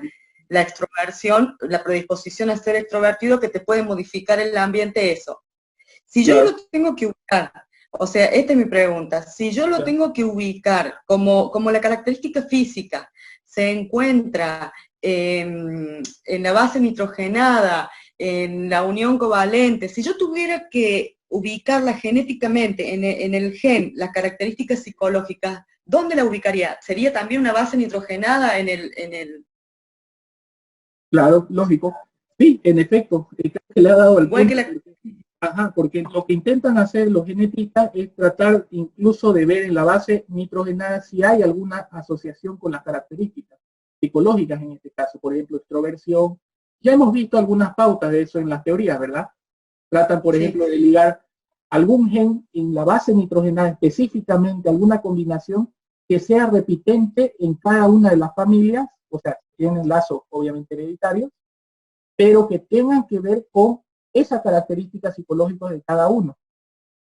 la extroversión, la predisposición a ser extrovertido que te puede modificar el ambiente, eso. Si yo lo tengo que ubicar, o sea, esta es mi pregunta, si yo lo tengo que ubicar como la característica física se encuentra en la base nitrogenada, en la unión covalente, si yo tuviera que ubicarla genéticamente en el gen, las características psicológicas, ¿dónde la ubicaría? ¿Sería también una base nitrogenada en el... Claro, lógico. Sí, en efecto, creo que le ha dado el Igual punto. que la... Ajá, porque lo que intentan hacer los genetistas es tratar incluso de ver en la base nitrogenada si hay alguna asociación con las características psicológicas en este caso, por ejemplo, extroversión. Ya hemos visto algunas pautas de eso en las teorías, ¿verdad? Tratan, por ejemplo, de ligar algún gen en la base nitrogenada específicamente, alguna combinación que sea repitente en cada una de las familias, o sea, tienen lazos obviamente hereditarios, pero que tengan que ver con esas características psicológicas de cada uno.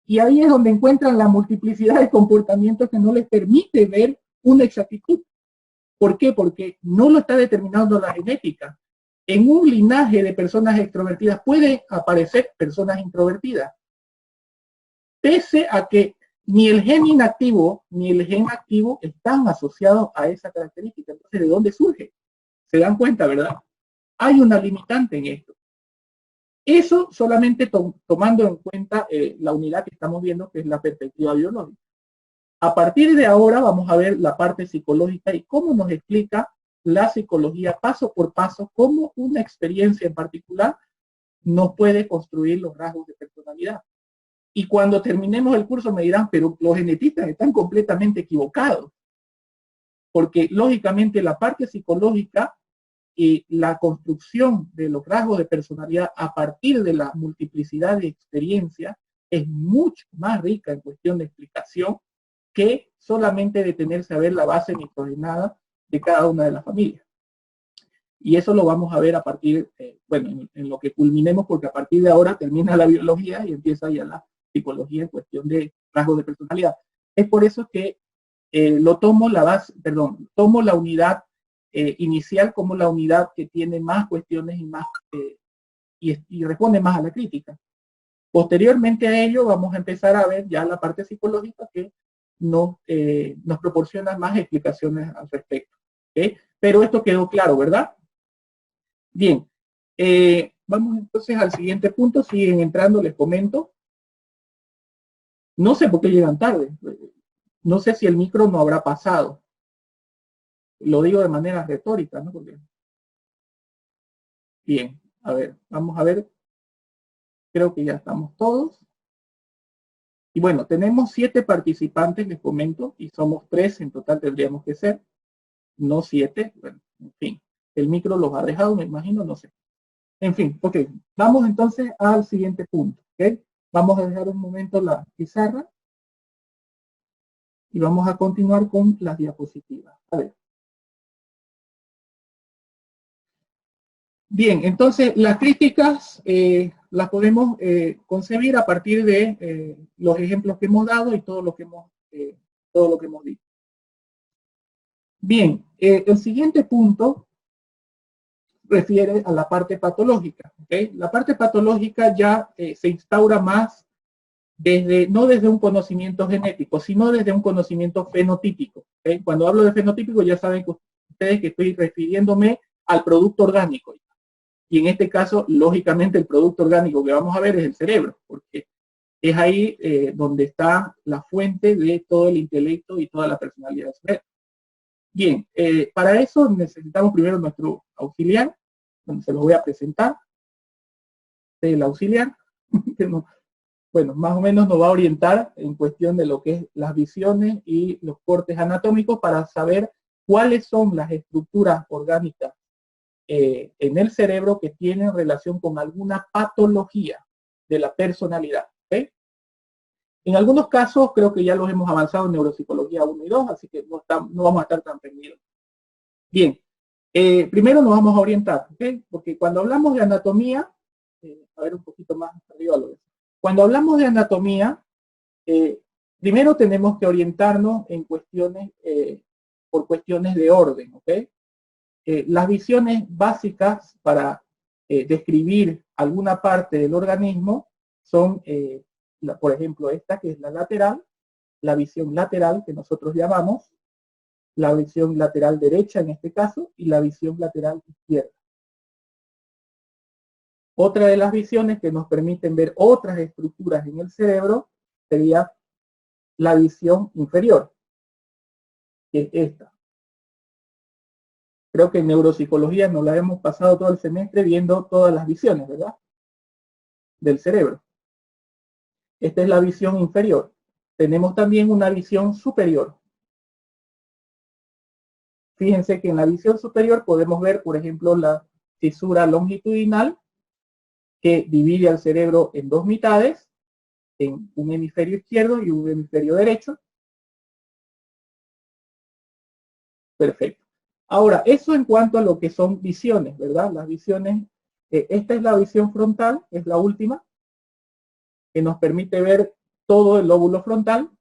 Y ahí es donde encuentran la multiplicidad de comportamientos que no les permite ver una exactitud. ¿Por qué? Porque no lo está determinando la genética. En un linaje de personas extrovertidas puede aparecer personas introvertidas, pese a que ni el gen inactivo ni el gen activo están asociados a esa característica. Entonces, ¿de dónde surge? Se dan cuenta, ¿verdad? Hay una limitante en esto. Eso solamente tomando en cuenta la unidad que estamos viendo, que es la perspectiva biológica. A partir de ahora vamos a ver la parte psicológica y cómo nos explica la psicología paso por paso, cómo una experiencia en particular nos puede construir los rasgos de personalidad. Y cuando terminemos el curso me dirán, pero los genetistas están completamente equivocados. Porque lógicamente la parte psicológica y la construcción de los rasgos de personalidad a partir de la multiplicidad de experiencias es mucho más rica en cuestión de explicación que solamente detenerse a ver la base nitrogenada de cada una de las familias. Y eso lo vamos a ver a partir, bueno, en lo que culminemos, porque a partir de ahora termina la biología y empieza ya la psicología en cuestión de rasgos de personalidad. Es por eso que tomo la unidad inicial como la unidad que tiene más cuestiones y más y responde más a la crítica. Posteriormente a ello vamos a empezar a ver ya la parte psicológica que nos proporciona más explicaciones al respecto. ¿Okay? Pero esto quedó claro, ¿verdad? Bien, vamos entonces al siguiente punto. Siguen entrando, les comento. No sé por qué llegan tarde. No sé si el micro no habrá pasado. Lo digo de manera retórica, ¿no? Porque... Bien, a ver, vamos a ver. Creo que ya estamos todos. Y bueno, tenemos 7 participantes, les comento, y somos 3 en total tendríamos que ser, no 7. Bueno, en fin, el micro los ha dejado, me imagino, no sé. En fin, ok, vamos entonces al siguiente punto, ¿ok? Vamos a dejar un momento la pizarra y vamos a continuar con las diapositivas. A ver. Bien, entonces las críticas las podemos concebir a partir de los ejemplos que hemos dado y todo lo que hemos dicho. Bien, el siguiente punto refiere a la parte patológica. ¿Okay? La parte patológica ya se instaura más no desde un conocimiento genético, sino desde un conocimiento fenotípico. ¿Okay? Cuando hablo de fenotípico ya saben ustedes que estoy refiriéndome al producto orgánico. Y en este caso, lógicamente, el producto orgánico que vamos a ver es el cerebro, porque es ahí donde está la fuente de todo el intelecto y toda la personalidad del cerebro. Bien, para eso necesitamos primero nuestro auxiliar, donde se los voy a presentar. El auxiliar, que bueno, más o menos nos va a orientar en cuestión de lo que es las visiones y los cortes anatómicos para saber cuáles son las estructuras orgánicas en el cerebro que tienen relación con alguna patología de la personalidad. ¿Okay? En algunos casos creo que ya los hemos avanzado en neuropsicología 1 y 2, así que no vamos a estar tan perdidos. Bien, primero nos vamos a orientar, ¿okay? Porque cuando hablamos de anatomía, a ver un poquito más arriba lo ves. Cuando hablamos de anatomía, primero tenemos que orientarnos en cuestiones, por cuestiones de orden, ¿ok? Las visiones básicas para describir alguna parte del organismo son, por ejemplo, esta que es la visión lateral que nosotros llamamos, la visión lateral derecha en este caso, y la visión lateral izquierda. Otra de las visiones que nos permiten ver otras estructuras en el cerebro sería la visión inferior, que es esta. Creo que en neuropsicología nos la hemos pasado todo el semestre viendo todas las visiones, ¿verdad? Del cerebro. Esta es la visión inferior. Tenemos también una visión superior. Fíjense que en la visión superior podemos ver, por ejemplo, la fisura longitudinal que divide al cerebro en 2 mitades en un hemisferio izquierdo y un hemisferio derecho. Perfecto. Ahora, eso en cuanto a lo que son visiones, ¿verdad? Las visiones, esta es la visión frontal, es la última, que nos permite ver todo el lóbulo frontal.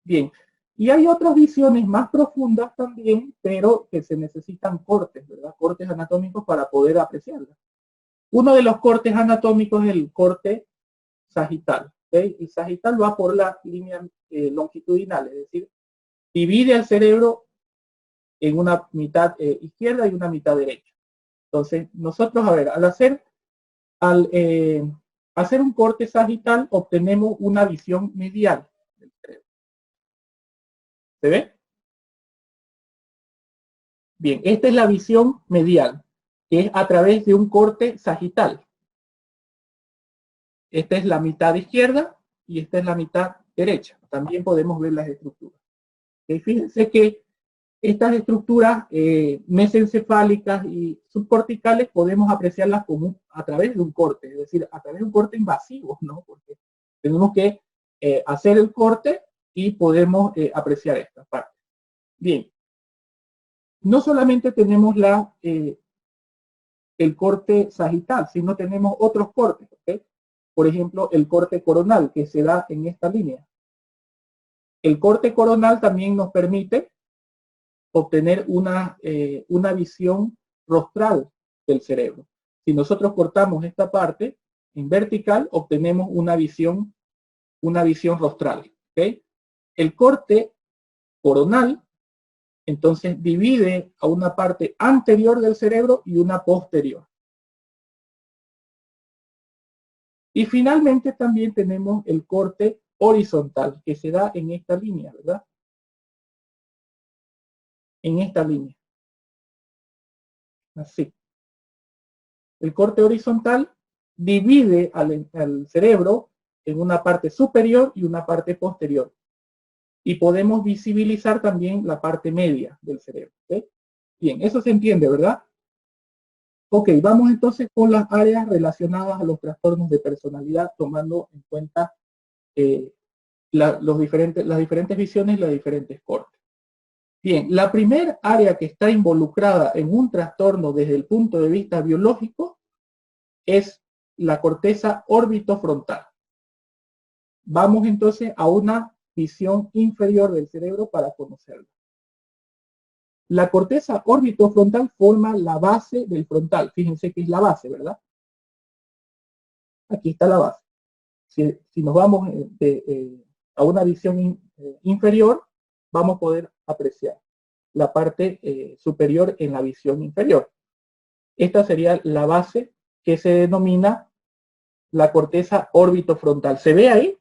Bien, y hay otras visiones más profundas también, pero que se necesitan cortes, ¿verdad? Cortes anatómicos para poder apreciarlas. Uno de los cortes anatómicos es el corte sagital. ¿Okay? El sagital va por la línea longitudinal, es decir, divide al cerebro en una mitad izquierda y una mitad derecha. Entonces, nosotros, a ver, al hacer un corte sagital, obtenemos una visión medial del cerebro. ¿Se ve? Bien, esta es la visión medial, que es a través de un corte sagital. Esta es la mitad izquierda y esta es la mitad derecha. También podemos ver las estructuras. Fíjense que estas estructuras mesencefálicas y subcorticales podemos apreciarlas como a través de un corte, es decir, a través de un corte invasivo, ¿no? Porque tenemos que hacer el corte y podemos apreciar esta parte. Bien, no solamente tenemos el corte sagital, sino tenemos otros cortes, ¿ok? Por ejemplo, el corte coronal que se da en esta línea. El corte coronal también nos permite obtener una visión rostral del cerebro. Si nosotros cortamos esta parte en vertical, obtenemos una visión rostral. ¿Okay? El corte coronal, entonces, divide a una parte anterior del cerebro y una posterior. Y finalmente también tenemos el corte horizontal, que se da en esta línea, ¿verdad? En esta línea. Así. El corte horizontal divide al cerebro en una parte superior y una parte posterior. Y podemos visibilizar también la parte media del cerebro. ¿Okay? Bien, eso se entiende, ¿verdad? Ok, vamos entonces con las áreas relacionadas a los trastornos de personalidad, tomando en cuenta las diferentes visiones y las diferentes cortes. Bien, la primera área que está involucrada en un trastorno desde el punto de vista biológico es la corteza orbitofrontal. Vamos entonces a una visión inferior del cerebro para conocerla. La corteza orbitofrontal forma la base del frontal. Fíjense que es la base, ¿verdad? Aquí está la base. Si nos vamos a una visión inferior, vamos a poder apreciar la parte superior en la visión inferior. Esta sería la base que se denomina la corteza orbitofrontal. ¿Se ve ahí?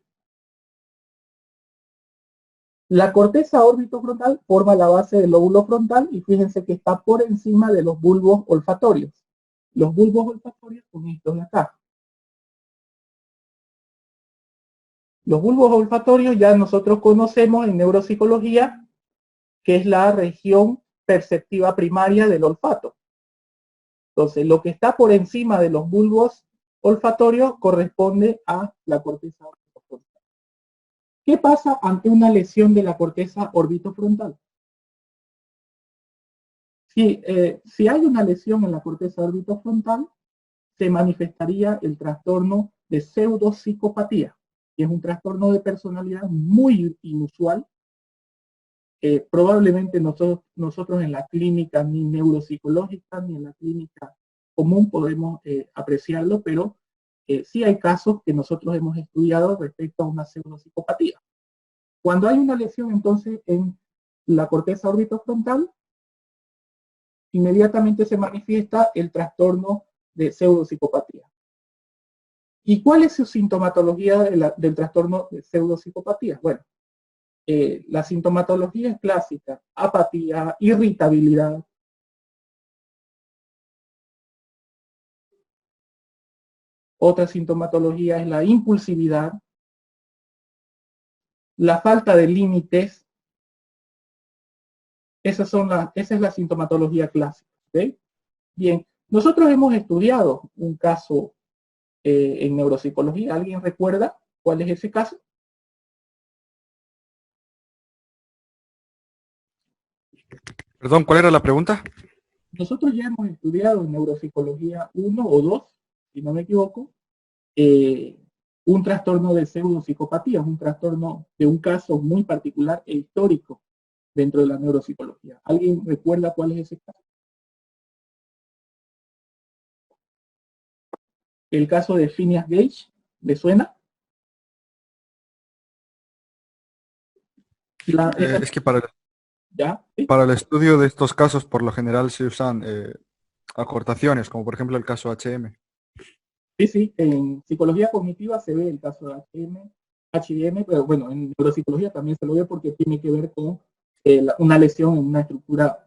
La corteza orbitofrontal forma la base del lóbulo frontal y fíjense que está por encima de los bulbos olfatorios. Los bulbos olfatorios son estos de acá. Los bulbos olfatorios ya nosotros conocemos en neuropsicología que es la región perceptiva primaria del olfato. Entonces, lo que está por encima de los bulbos olfatorios corresponde a la corteza orbitofrontal. ¿Qué pasa ante una lesión de la corteza orbitofrontal? Si hay una lesión en la corteza orbitofrontal, se manifestaría el trastorno de pseudopsicopatía, que es un trastorno de personalidad muy inusual. Probablemente nosotros en la clínica ni neuropsicológica ni en la clínica común podemos apreciarlo, pero sí hay casos que nosotros hemos estudiado respecto a una pseudopsicopatía. Cuando hay una lesión entonces en la corteza orbitofrontal, inmediatamente se manifiesta el trastorno de pseudopsicopatía. ¿Y cuál es su sintomatología del trastorno de pseudopsicopatía? Bueno, la sintomatología es clásica: apatía, irritabilidad. Otra sintomatología es la impulsividad, la falta de límites. Esa es la sintomatología clásica. ¿Okay? Bien, nosotros hemos estudiado un caso en neuropsicología. ¿Alguien recuerda cuál es ese caso? Perdón, ¿cuál era la pregunta? Nosotros ya hemos estudiado en neuropsicología 1 o 2, si no me equivoco, un trastorno de pseudopsicopatía, un trastorno de un caso muy particular e histórico dentro de la neuropsicología. ¿Alguien recuerda cuál es ese caso? El caso de Phineas Gage, ¿le suena? Es que para ¿Ya? ¿Sí? para el estudio de estos casos, por lo general se usan acortaciones, como por ejemplo el caso HM. Sí, sí, en psicología cognitiva se ve el caso de HM, pero bueno, en neuropsicología también se lo ve porque tiene que ver con una lesión en una estructura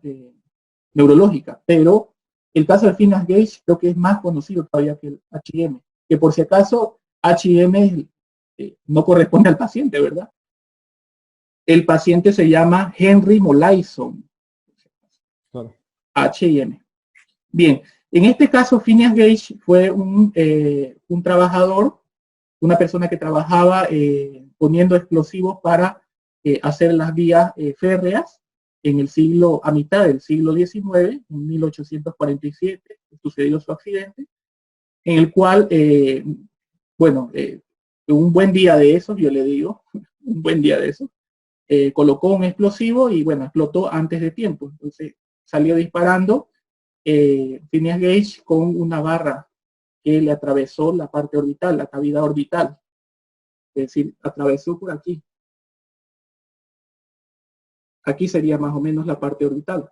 neurológica. Pero el caso de Phineas Gage creo que es más conocido todavía que el HM, que por si acaso HM no corresponde al paciente, ¿verdad? El paciente se llama Henry Molaison, Claro. HM. Bien, en este caso Phineas Gage fue un trabajador, una persona que trabajaba poniendo explosivos para hacer las vías férreas en el siglo, a mitad del siglo XIX, en 1847, sucedió su accidente, en el cual, bueno, un buen día de esos, yo le digo, un buen día de esos, colocó un explosivo y bueno, explotó antes de tiempo. Entonces salió disparando Phineas Gage con una barra que le atravesó la parte orbital, la cavidad orbital. Es decir, atravesó por aquí. Aquí sería más o menos la parte orbital.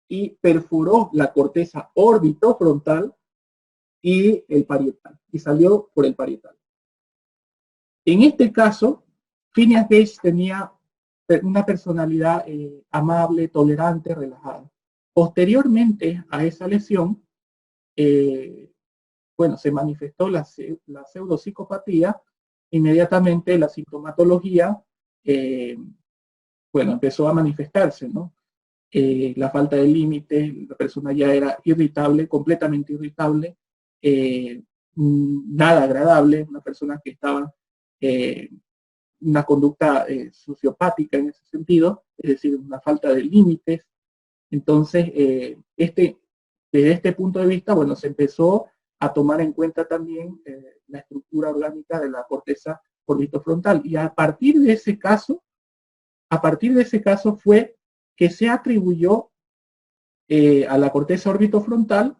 Y perforó la corteza orbitofrontal y el parietal. Y salió por el parietal. En este caso, Phineas Gage tenía una personalidad amable, tolerante, relajada. Posteriormente a esa lesión, bueno, se manifestó la pseudopsicopatía, inmediatamente la sintomatología, bueno, empezó a manifestarse, ¿no? La falta de límite, la persona ya era irritable, completamente irritable, nada agradable, una persona que estaba una conducta sociopática en ese sentido, es decir, una falta de límites. Entonces, desde este punto de vista, bueno, se empezó a tomar en cuenta también la estructura orgánica de la corteza orbitofrontal. Y a partir de ese caso fue que se atribuyó a la corteza orbitofrontal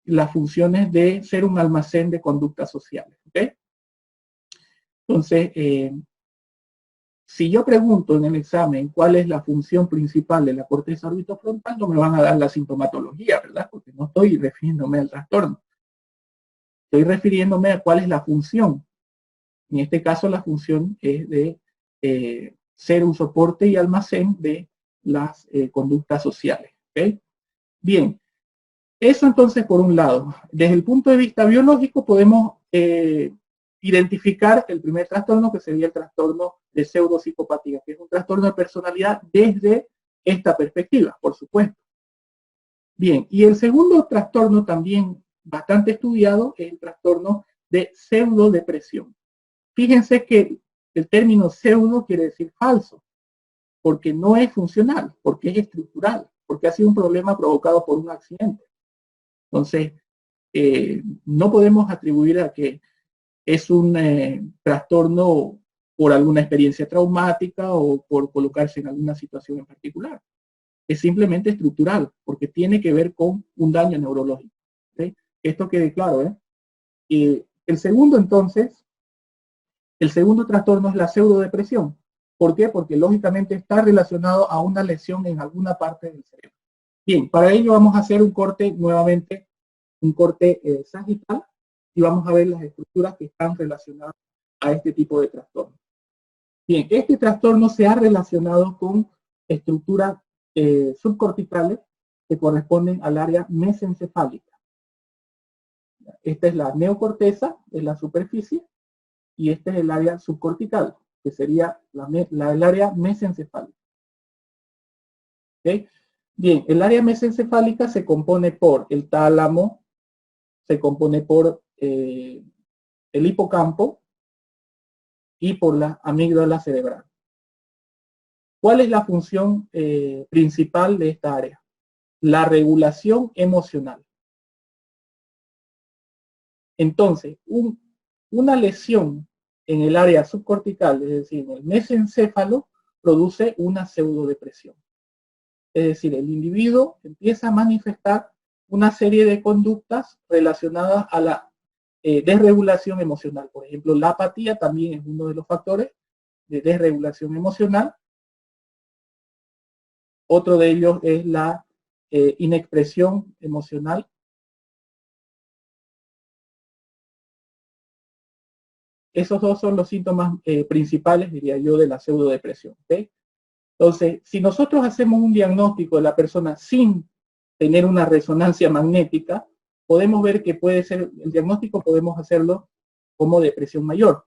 las funciones de ser un almacén de conductas sociales. ¿Okay? Entonces, si yo pregunto en el examen cuál es la función principal de la corteza orbitofrontal, no me van a dar la sintomatología, ¿verdad? Porque no estoy refiriéndome al trastorno. Estoy refiriéndome a cuál es la función. En este caso, la función es de ser un soporte y almacén de las conductas sociales. ¿Okay? Bien, eso entonces por un lado. Desde el punto de vista biológico podemos identificar el primer trastorno, que sería el trastorno de pseudopsicopatía, que es un trastorno de personalidad desde esta perspectiva, por supuesto. Bien, y el segundo trastorno también bastante estudiado es el trastorno de pseudodepresión. Fíjense que el término pseudo quiere decir falso, porque no es funcional, porque es estructural, porque ha sido un problema provocado por un accidente. Entonces, no podemos atribuir a que es un trastorno por alguna experiencia traumática o por colocarse en alguna situación en particular. Es simplemente estructural, porque tiene que ver con un daño neurológico. ¿Okay? Esto quede claro, ¿eh? Y el segundo, entonces, el segundo trastorno es la pseudodepresión. ¿Por qué? Porque lógicamente está relacionado a una lesión en alguna parte del cerebro. Bien, para ello vamos a hacer un corte nuevamente, un corte sagital, y vamos a ver las estructuras que están relacionadas a este tipo de trastorno. Bien, este trastorno se ha relacionado con estructuras subcorticales que corresponden al área mesencefálica. Esta es la neocorteza, es la superficie, y este es el área subcortical, que sería el área mesencefálica. ¿Okay? Bien, el área mesencefálica se compone por el tálamo, se compone por el hipocampo y por la amígdala cerebral. ¿Cuál es la función principal de esta área? La regulación emocional. Entonces, una lesión en el área subcortical, es decir, en el mesencéfalo, produce una pseudodepresión. Es decir, el individuo empieza a manifestar una serie de conductas relacionadas a la desregulación emocional. Por ejemplo, la apatía también es uno de los factores de desregulación emocional. Otro de ellos es la inexpresión emocional. Esos dos son los síntomas principales, diría yo, de la pseudodepresión. ¿Okay? Entonces, si nosotros hacemos un diagnóstico de la persona sin tener una resonancia magnética, podemos ver que puede ser, el diagnóstico podemos hacerlo como depresión mayor.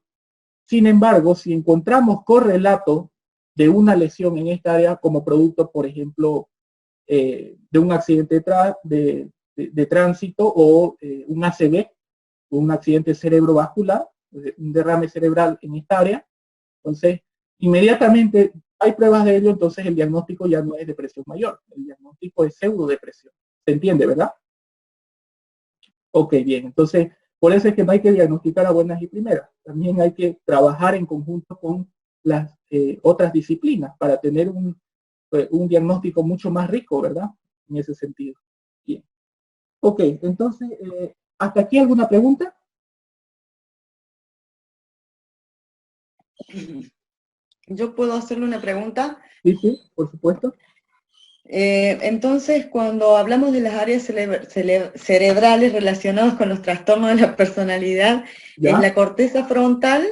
Sin embargo, si encontramos correlato de una lesión en esta área como producto, por ejemplo, de un accidente de tránsito o un ACV, un accidente cerebrovascular, un derrame cerebral en esta área, entonces inmediatamente hay pruebas de ello, entonces el diagnóstico ya no es depresión mayor, el diagnóstico es pseudodepresión. ¿Se entiende, verdad? Ok, bien, entonces por eso es que no hay que diagnosticar a buenas y primeras, también hay que trabajar en conjunto con las otras disciplinas para tener un diagnóstico mucho más rico, ¿verdad? En ese sentido. Bien. Ok, entonces, ¿hasta aquí alguna pregunta? ¿Yo puedo hacerle una pregunta? Sí, por supuesto. Entonces, cuando hablamos de las áreas cerebrales relacionadas con los trastornos de la personalidad, ¿Ya? es la corteza frontal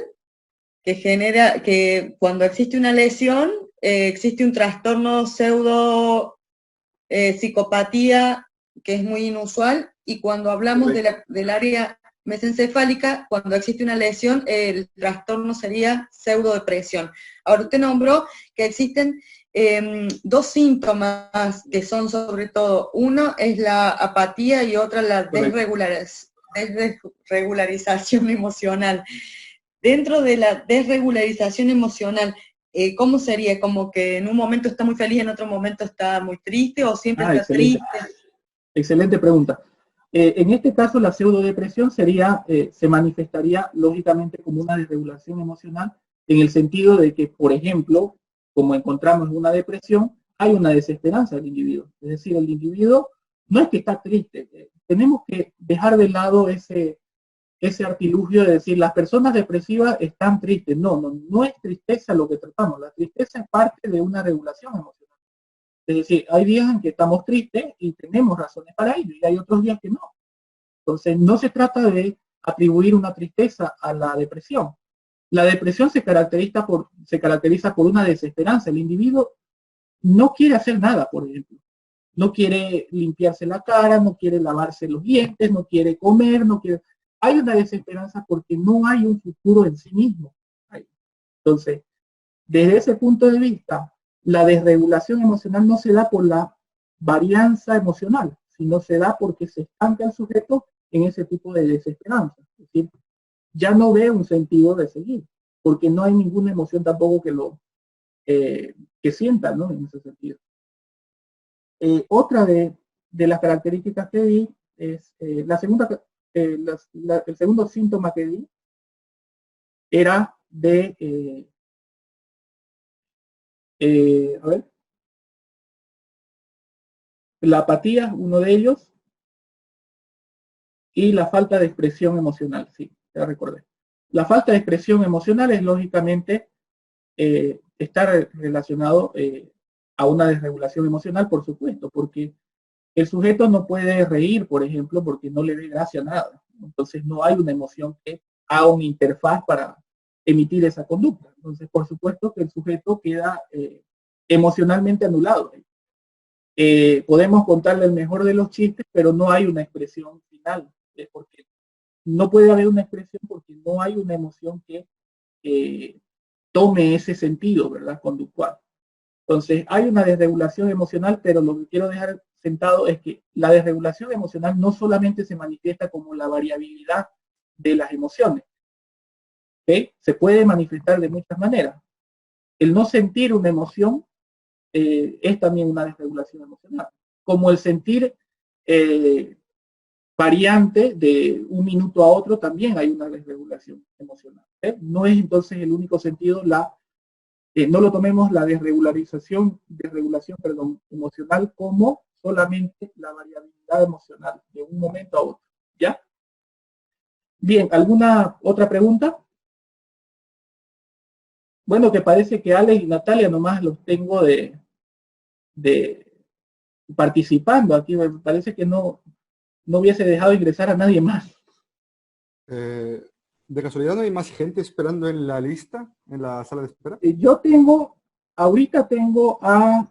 que genera que cuando existe una lesión, existe un trastorno pseudo psicopatía que es muy inusual, y cuando hablamos del área mesencefálica, cuando existe una lesión, el trastorno sería pseudodepresión. Ahora, usted nombró que existen dos síntomas que son sobre todo, uno es la apatía y otra la desregularización emocional. Dentro de la desregularización emocional, ¿cómo sería? ¿Como que en un momento está muy feliz, en otro momento está muy triste, o siempre está excelente. triste? Excelente pregunta. En este caso, la pseudodepresión se manifestaría lógicamente como una desregulación emocional, en el sentido de que, por ejemplo, como encontramos en una depresión, hay una desesperanza del individuo. Es decir, el individuo no es que está triste. Tenemos que dejar de lado ese artilugio de decir las personas depresivas están tristes. No es tristeza lo que tratamos. La tristeza es parte de una regulación emocional. Es decir, hay días en que estamos tristes y tenemos razones para ello, y hay otros días que no. Entonces, no se trata de atribuir una tristeza a la depresión. La depresión se caracteriza por una desesperanza. El individuo no quiere hacer nada, por ejemplo. No quiere limpiarse la cara, no quiere lavarse los dientes, no quiere comer, no quiere... Hay una desesperanza porque no hay un futuro en sí mismo. Entonces, desde ese punto de vista, la desregulación emocional no se da por la varianza emocional, sino se da porque se estanca el sujeto en ese tipo de desesperanza. Es decir, ya no ve un sentido de seguir, porque no hay ninguna emoción tampoco que sienta, ¿no? En ese sentido. Otra de las características que di es el segundo síntoma que di era de a ver, la apatía, uno de ellos, y la falta de expresión emocional, sí, ya recordé. La falta de expresión emocional es lógicamente estar relacionado a una desregulación emocional, por supuesto, porque el sujeto no puede reír, por ejemplo, porque no le dé gracia a nada. Entonces no hay una emoción que haga una interfaz para emitir esa conducta. Entonces, por supuesto que el sujeto queda emocionalmente anulado. Podemos contarle el mejor de los chistes, pero no hay una expresión final, porque no puede haber una expresión porque no hay una emoción que tome ese sentido, ¿verdad? Conductual. Entonces, hay una desregulación emocional, pero lo que quiero dejar sentado es que la desregulación emocional no solamente se manifiesta como la variabilidad de las emociones. ¿Okay? Se puede manifestar de muchas maneras. El no sentir una emoción es también una desregulación emocional. Como el sentir variante de un minuto a otro, también hay una desregulación emocional. No es entonces el único sentido, no lo tomemos la desregulación emocional como solamente la variabilidad emocional de un momento a otro. ¿Ya? Bien, ¿alguna otra pregunta? Bueno, que parece que Alex y Natalia nomás los tengo de participando aquí. Me parece que no hubiese dejado ingresar a nadie más. ¿De casualidad no hay más gente esperando en la lista, en la sala de espera? Yo ahorita tengo a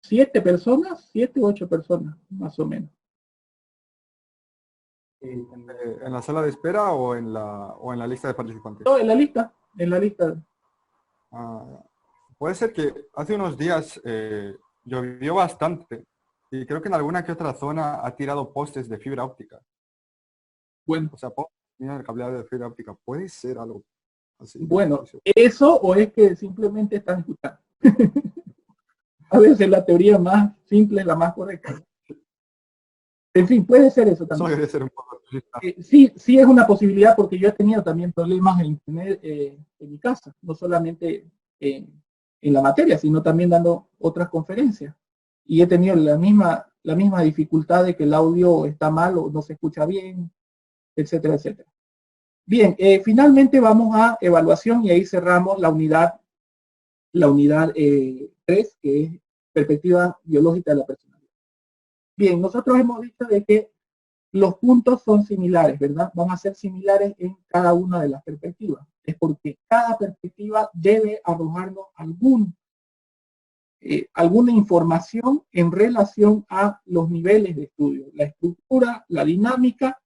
7 personas, 7 u 8 personas, más o menos. ¿En la sala de espera o en la lista de participantes? No, en la lista. Puede ser que hace unos días llovió bastante y creo que en alguna que otra zona ha tirado postes de fibra óptica. Bueno, O sea, mira el cableado de fibra óptica. Puede ser algo así. bueno, eso o es que simplemente están escuchando. A veces la teoría más simple es la más correcta. En fin, puede ser eso también. Eso debería ser un poco. Sí es una posibilidad porque yo he tenido también problemas en internet en mi casa, no solamente en la materia, sino también dando otras conferencias. Y he tenido la misma dificultad de que el audio está mal o no se escucha bien, etcétera, etcétera. Bien, finalmente vamos a evaluación y ahí cerramos la unidad 3, que es perspectiva biológica de la personalidad. Bien, nosotros hemos dicho de que los puntos son similares, ¿verdad? Van a ser similares en cada una de las perspectivas. Es porque cada perspectiva debe arrojarnos alguna información en relación a los niveles de estudio, la estructura, la dinámica,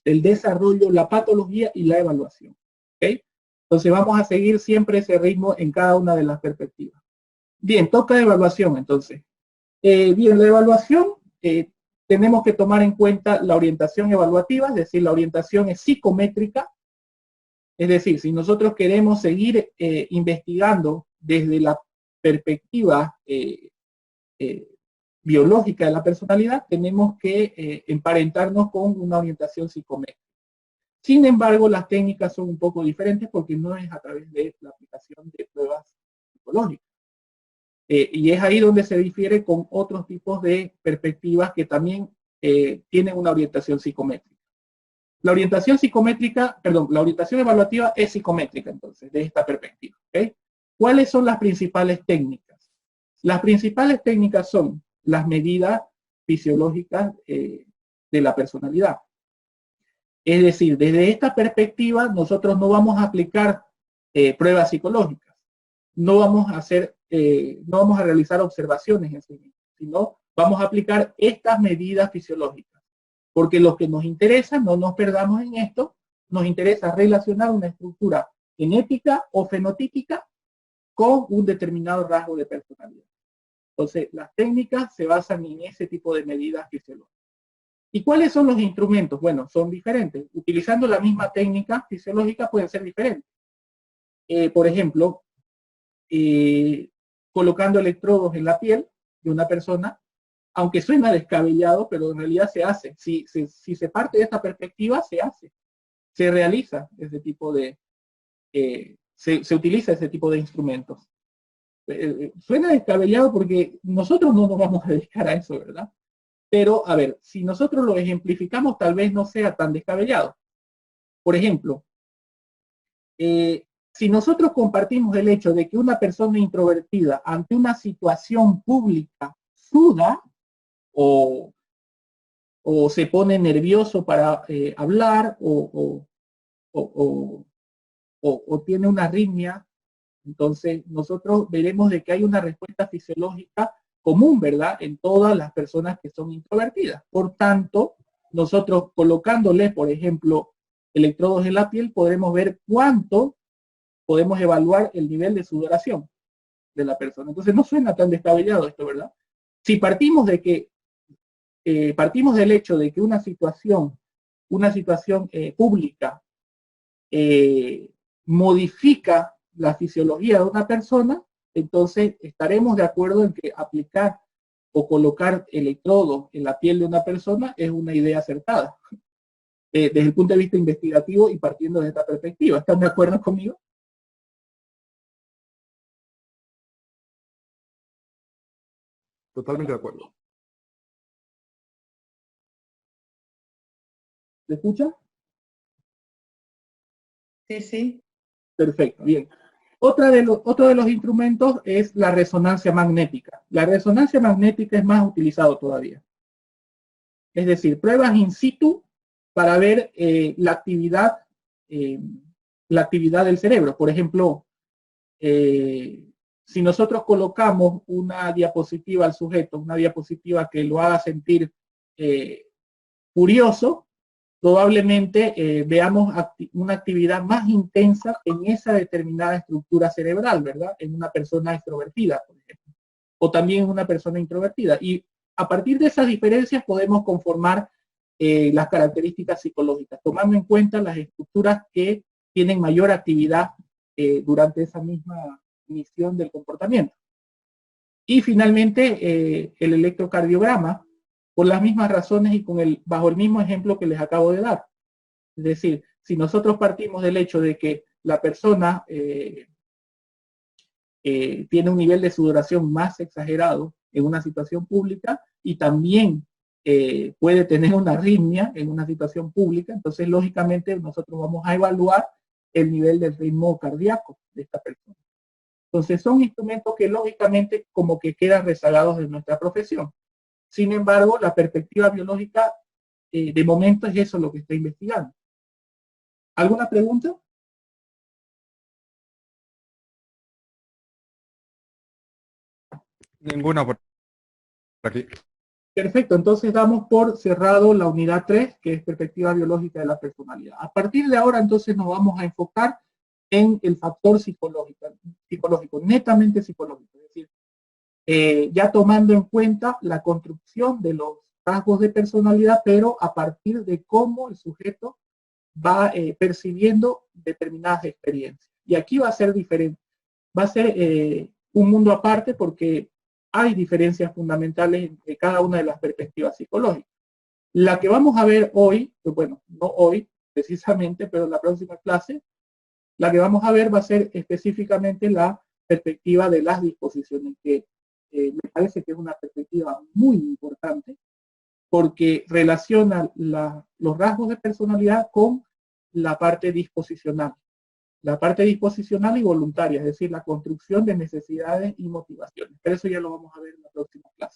el desarrollo, la patología y la evaluación. ¿Okay? Entonces vamos a seguir siempre ese ritmo en cada una de las perspectivas. Bien, toca evaluación entonces. Bien, la evaluación, tenemos que tomar en cuenta la orientación evaluativa, es decir, la orientación es psicométrica. Es decir, si nosotros queremos seguir investigando desde la perspectiva biológica de la personalidad, tenemos que emparentarnos con una orientación psicométrica. Sin embargo, las técnicas son un poco diferentes porque no es a través de la aplicación de pruebas psicológicas. Y es ahí donde se difiere con otros tipos de perspectivas que también tienen una orientación psicométrica. La orientación evaluativa es psicométrica, entonces, de esta perspectiva. ¿Okay? ¿Cuáles son las principales técnicas? Las principales técnicas son las medidas fisiológicas de la personalidad. Es decir, desde esta perspectiva, nosotros no vamos a aplicar pruebas psicológicas, no vamos a realizar observaciones en sí mismos, sino vamos a aplicar estas medidas fisiológicas. Porque lo que nos interesa, no nos perdamos en esto, nos interesa relacionar una estructura genética o fenotípica con un determinado rasgo de personalidad. Entonces, las técnicas se basan en ese tipo de medidas fisiológicas. ¿Y cuáles son los instrumentos? Bueno, son diferentes. Utilizando la misma técnica fisiológica pueden ser diferentes. Por ejemplo, colocando electrodos en la piel de una persona, aunque suena descabellado, pero en realidad se hace. Si se parte de esta perspectiva, se hace. Se realiza ese tipo de, se utiliza ese tipo de instrumentos. Suena descabellado porque nosotros no nos vamos a dedicar a eso, ¿verdad? Pero, a ver, si nosotros lo ejemplificamos, tal vez no sea tan descabellado. Por ejemplo, si nosotros compartimos el hecho de que una persona introvertida ante una situación pública suda o se pone nervioso para hablar o tiene una arritmia, entonces nosotros veremos de que hay una respuesta fisiológica común, ¿verdad? En todas las personas que son introvertidas. Por tanto, nosotros colocándole, por ejemplo, electrodos en la piel, podremos ver cuánto podemos evaluar el nivel de sudoración de la persona. Entonces no suena tan descabellado esto, ¿verdad? Si partimos del hecho de que una situación una situación pública modifica la fisiología de una persona, entonces estaremos de acuerdo en que aplicar o colocar electrodos en la piel de una persona es una idea acertada, desde el punto de vista investigativo y partiendo de esta perspectiva. ¿Están de acuerdo conmigo? Totalmente de acuerdo. ¿Se escucha? Sí, sí. Perfecto, bien. Otro de los instrumentos es la resonancia magnética. La resonancia magnética es más utilizado todavía. Es decir, pruebas in situ para ver la actividad del cerebro. Por ejemplo, si nosotros colocamos una diapositiva al sujeto, una diapositiva que lo haga sentir curioso, probablemente veamos una actividad más intensa en esa determinada estructura cerebral, ¿verdad? En una persona extrovertida, por ejemplo, o también en una persona introvertida. Y a partir de esas diferencias podemos conformar las características psicológicas, tomando en cuenta las estructuras que tienen mayor actividad durante esa misma misión del comportamiento. Y finalmente, el electrocardiograma, por las mismas razones y bajo el mismo ejemplo que les acabo de dar. Es decir, si nosotros partimos del hecho de que la persona tiene un nivel de sudoración más exagerado en una situación pública y también puede tener una arritmia en una situación pública, entonces lógicamente nosotros vamos a evaluar el nivel del ritmo cardíaco de esta persona. Entonces son instrumentos que lógicamente como que quedan rezagados de nuestra profesión. Sin embargo, la perspectiva biológica de momento es eso lo que está investigando. ¿Alguna pregunta? Ninguna por aquí. Perfecto, entonces damos por cerrado la unidad 3, que es perspectiva biológica de la personalidad. A partir de ahora entonces nos vamos a enfocar en el factor psicológico, netamente psicológico, es decir, ya tomando en cuenta la construcción de los rasgos de personalidad, pero a partir de cómo el sujeto va percibiendo determinadas experiencias. Y aquí va a ser diferente, va a ser un mundo aparte porque hay diferencias fundamentales entre cada una de las perspectivas psicológicas. La que vamos a ver hoy, pues bueno, no hoy precisamente, pero en la próxima clase, la que vamos a ver va a ser específicamente la perspectiva de las disposiciones, que me parece que es una perspectiva muy importante porque relaciona los rasgos de personalidad con la parte disposicional. La parte disposicional y voluntaria, es decir, la construcción de necesidades y motivaciones. Pero eso ya lo vamos a ver en la próxima clase.